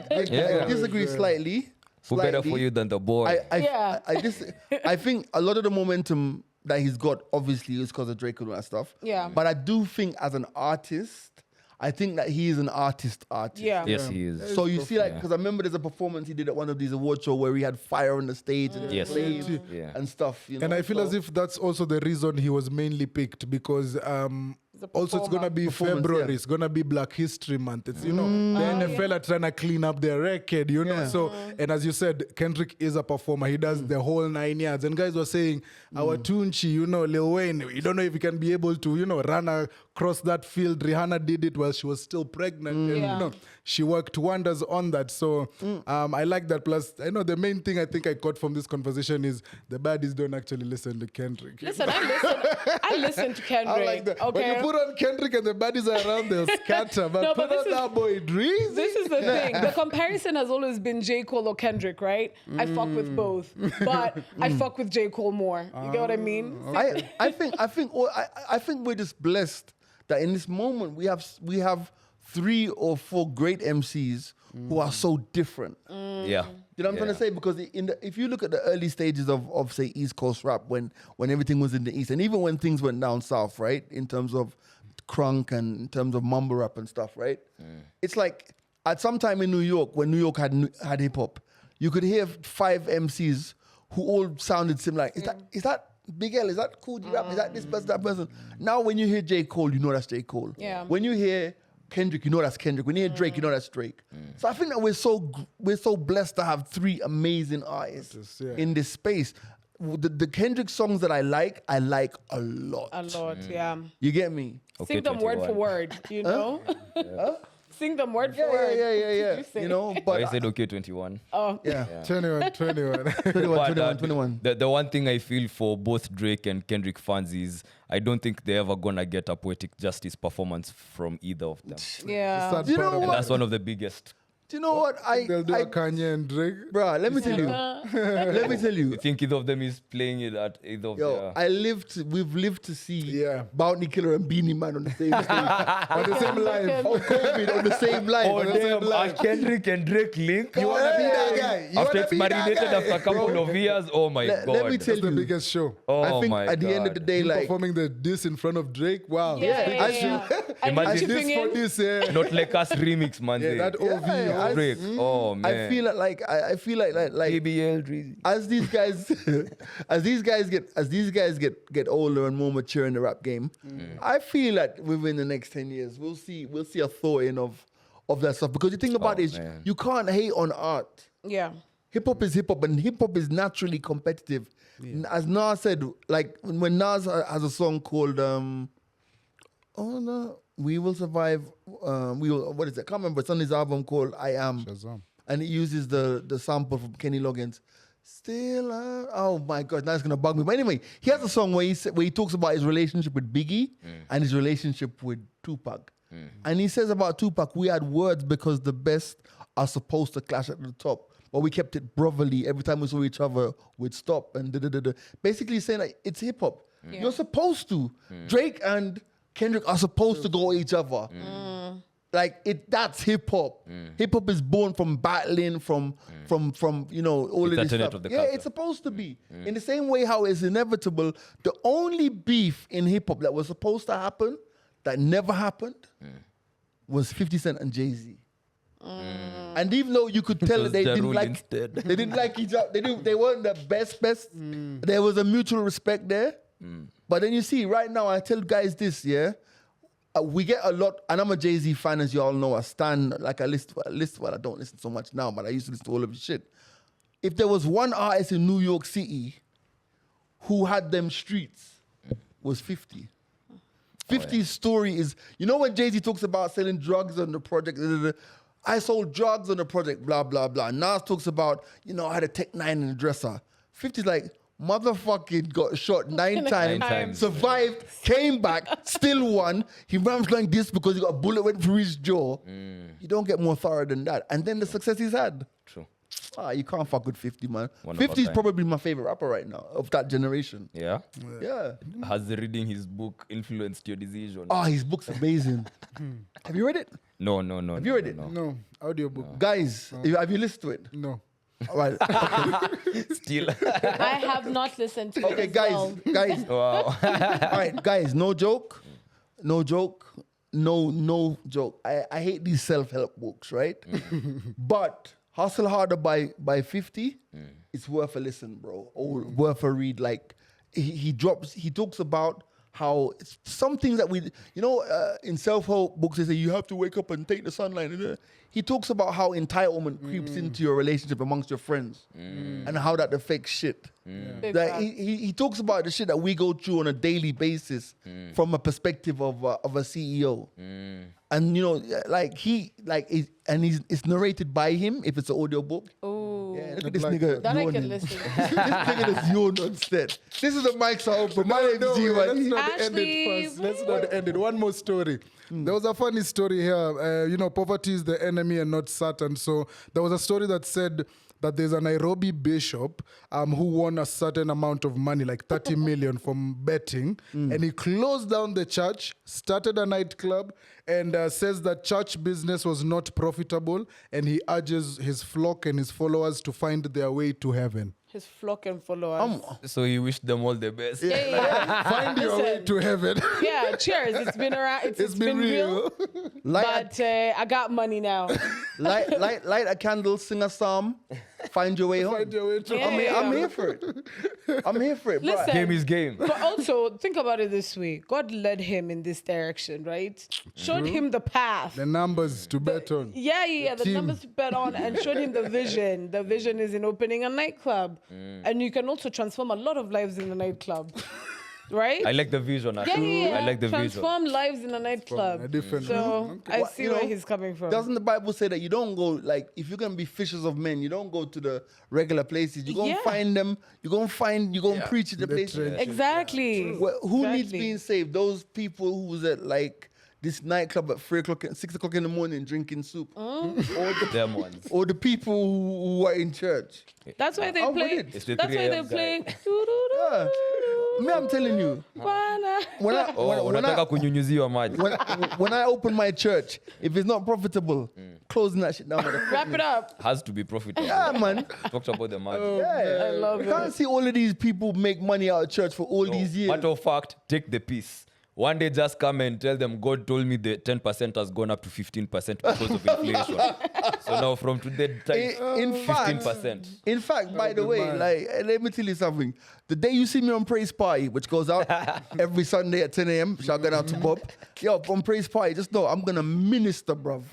disagree slightly. Who better for you than the boy? I think a lot of the momentum that he's got obviously is because of Drake and all that stuff. Yeah. But I do think as an artist, I think that he is an artist. Yeah. Yes, he is. So you see, because I remember there's a performance he did at one of these award shows where he had fire on the stage and Yes. flames and stuff. And I feel as if that's also the reason he was mainly picked, because also it's gonna be February, it's gonna be Black History Month. It's the NFL are trying to clean up their record, So and as you said, Kendrick is a performer. He does the whole 9 yards. And guys were saying our Tunchi, Lil Wayne, you don't know if he can be able to, run across that field. Rihanna did it while she was still pregnant. And, she worked wonders on that. So I like that. Plus, I know the main thing I think I got from this conversation is the baddies don't actually listen to Kendrick. Listen, I listen to Kendrick. I like that. Okay. When you put on Kendrick and the baddies are around, they'll scatter. But put on that boy Dreezy. This is the thing. The comparison has always been J. Cole or Kendrick, right? I fuck with both, but I fuck with J. Cole more. You get what I mean? I think we're just blessed that in this moment we have 3 or 4 great MCs who are so different. Yeah. You know what I'm trying to say? Because if you look at the early stages of say East Coast rap, when everything was in the East, and even when things went down South, right, in terms of crunk and in terms of mumble rap and stuff, right? It's like at some time in New York, when New York had hip hop, you could hear 5 MCs who all sounded similar. Is that Big L? Is that Cool G Rap? Is that this person, that person? Now when you hear J. Cole, you know that's J. Cole. Yeah. When you hear Kendrick, you know that's Kendrick. When you hear Drake, you know that's Drake. So I think that we're so blessed to have 3 amazing artists in this space. The Kendrick songs that I like a lot. A lot, yeah. You get me? Okay, Sing them word for 21. word, you know? Sing them word for word. Yeah. You know, but I said okay 21. Oh, yeah. 21. 21. The one thing I feel for both Drake and Kendrick fans is I don't think they're ever gonna get a poetic justice performance from either of them. yeah. Sad You part know of And what? that's one of the biggest. Do you know what? They'll do a Kanye and Drake. Bruh, let me tell you. Let me tell you. You think either of them is playing it at either of Yo, we've lived to see Bounty Killer and Beanie Man on the same stage. On the same live. On COVID, on the same line. Oh, damn, a Kendrick and Drake link. You wanna be that guy? You After wanna it's be that marinated guy? after a couple of years, oh my God. Let me tell That's the you. biggest show. Oh I think my at the end of the God. day, Him like, performing this in front of Drake. Wow. Yeah. And Imagine him This chipping for in. this, yeah. Not like us remix, man. Yeah, that OV. Yeah, Drake. Oh man. I feel like ABL, Dreezy. as these guys get older and more mature in the rap game, I feel that within the next 10 years we'll see a thawing of that stuff. Because you think about it, man. you can't hate on art. Yeah. Hip hop is hip hop, and hip hop is naturally competitive. As Nas said, like when Nas has a song called "Oh no, We Will Survive." What is it? I can't remember. It's on his album called "I Am." Shazam. And it uses the sample from Kenny Loggins. Still, oh my God, now it's gonna bug me. But anyway, he has a song where he talks about his relationship with Biggie and his relationship with Tupac. And he says about Tupac, we had words because the best are supposed to clash at the top, but we kept it brotherly. Every time we saw each other, we'd stop and da-da-da-da. Basically saying like it's hip hop. You're supposed to. Drake and Kendrick are supposed to go at each other. Like that's hip hop. Hip hop is born from battling, from all It's of a this tenet stuff. of the Yeah, culture. it's supposed to be. In the same way how it's inevitable, the only beef in hip hop that was supposed to happen that never happened was 50 Cent and Jay-Z. And even though you could tell was that Ja they Rule they didn't like each other. They weren't the best. There was a mutual respect there. But then you see, right now, I tell guys this, we get a lot, and I'm a Jay-Z fan, as you all know. I stand, like I listen, well, I don't listen so much now, but I used to listen to all of his shit. If there was one artist in New York City who had them streets was 50. 50's story is, you know when Jay-Z talks about selling drugs on the project, I sold drugs on the project, blah, blah, blah. Nas talks about, I had a Tech 9 in the dresser. 50's like, motherfucking got shot 9 times, survived, came back, still won. He runs like this because he got a bullet went through his jaw. You don't get more thorough than that. And then the success he's had. True. You can't fuck with 50, man. 1 of 50 is a kind. probably my favorite rapper right now of that generation. Yeah. Yeah. Has reading his book influenced your decision? His book's amazing. Have you read it? No. Have you read it? No, audiobook. Guys, have you listened to it? No. All right. Still. I have not listened to it. Okay, as guys, well. guys. Wow. All right, guys, no joke. No joke. No joke. I hate these self-help books, right? But Hustle Harder by 50, it's worth a listen, bro. Or worth a read. Like he talks about how some things that in self-help books they say you have to wake up and take the sunlight. He talks about how entitlement creeps into your relationship amongst your friends and how that affects shit. Big Like, facts. he talks about the shit that we go through on a daily basis from a perspective of a CEO. And it's narrated by him if it's an audio book. Ooh. Yeah, look at this like nigga. That I yawning. can listen. This nigga just yawned on set. This is the mics are open. My name's No, G. let's man. not end Ashley, it first. Let's not end it. One more story. There was a funny story here. Poverty is the enemy and not Satan. So there was a story that said that there's a Nairobi bishop who won a certain amount of money, like 30 million from betting. And he closed down the church, started a nightclub, and says that church business was not profitable. And he urges his flock and his followers to find their way to heaven. His flock and followers. So he wished them all the best. Yeah. Find your way Listen. to heaven. Yeah, cheers. It's been around. It's It's been real. Light, But I got money now. light a candle, sing a psalm, find your way home. Find your way to Yeah. I'm here for it. I'm here for it, bro. Listen. Game is game. But also, think about it this way. God led him in this direction, right? Showed him the path. The numbers to bet on. Yeah. The team. numbers to bet on and showed him the vision. The vision is in opening a nightclub. And you can also transform a lot of lives in the nightclub. Right? I like the vision, actually. Yeah. I like the vision. Transform lives in a nightclub. a different- So I What, see you where know, he's coming from. Doesn't the Bible say that you don't go, like, if you're going to be fishers of men, you don't go to the regular places. You're going to Yeah. find them. You're going to preach at the The places. trenches. Exactly. Well, who needs Exactly. being saved? Those people who's at, like, this nightclub at 6 o'clock in the morning drinking soup. Them ones. Or the people who are in church. That's why they I'm play. with it. It's the That's 3 why they a.m. play. Yeah. Me, I'm telling you. When I, Unataka kunyunyuziwa maji. when I open my church, if it's not profitable, closing that shit down. Wrap it up. Has to be profitable. Yeah, man. Talked about the magic. Yeah. I love You can't it. see all of these people make money out of church for all these years. Matter of fact, take the piece. One day just come and tell them God told me the 10% has gone up to 15% because of inflation. So now from today, In fact, 15%. in fact, by the way, man. like let me tell you something. The day you see me on Praise Party, which goes out every Sunday at 10 a.m., shout out to Bob. Yo, on Praise Party, just know I'm gonna minister, bruv.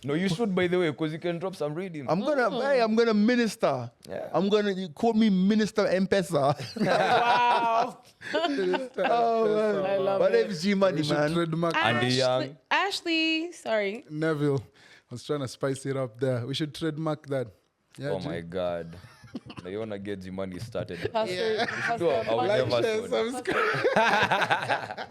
No, you should, by the way, because you can drop some reading. I'm gonna minister. Yeah. You call me Minister M-Pesa. Wow. Oh, man. I love My it. name's G Money, We should man. trademark Andy Young. Ashley, sorry. Neville. I was trying to spice it up there. We should trademark that. Yeah, Oh G? my God. Now you want to get the money started. Pastor, Do a- I will Pastor never Share, sold. subscribe.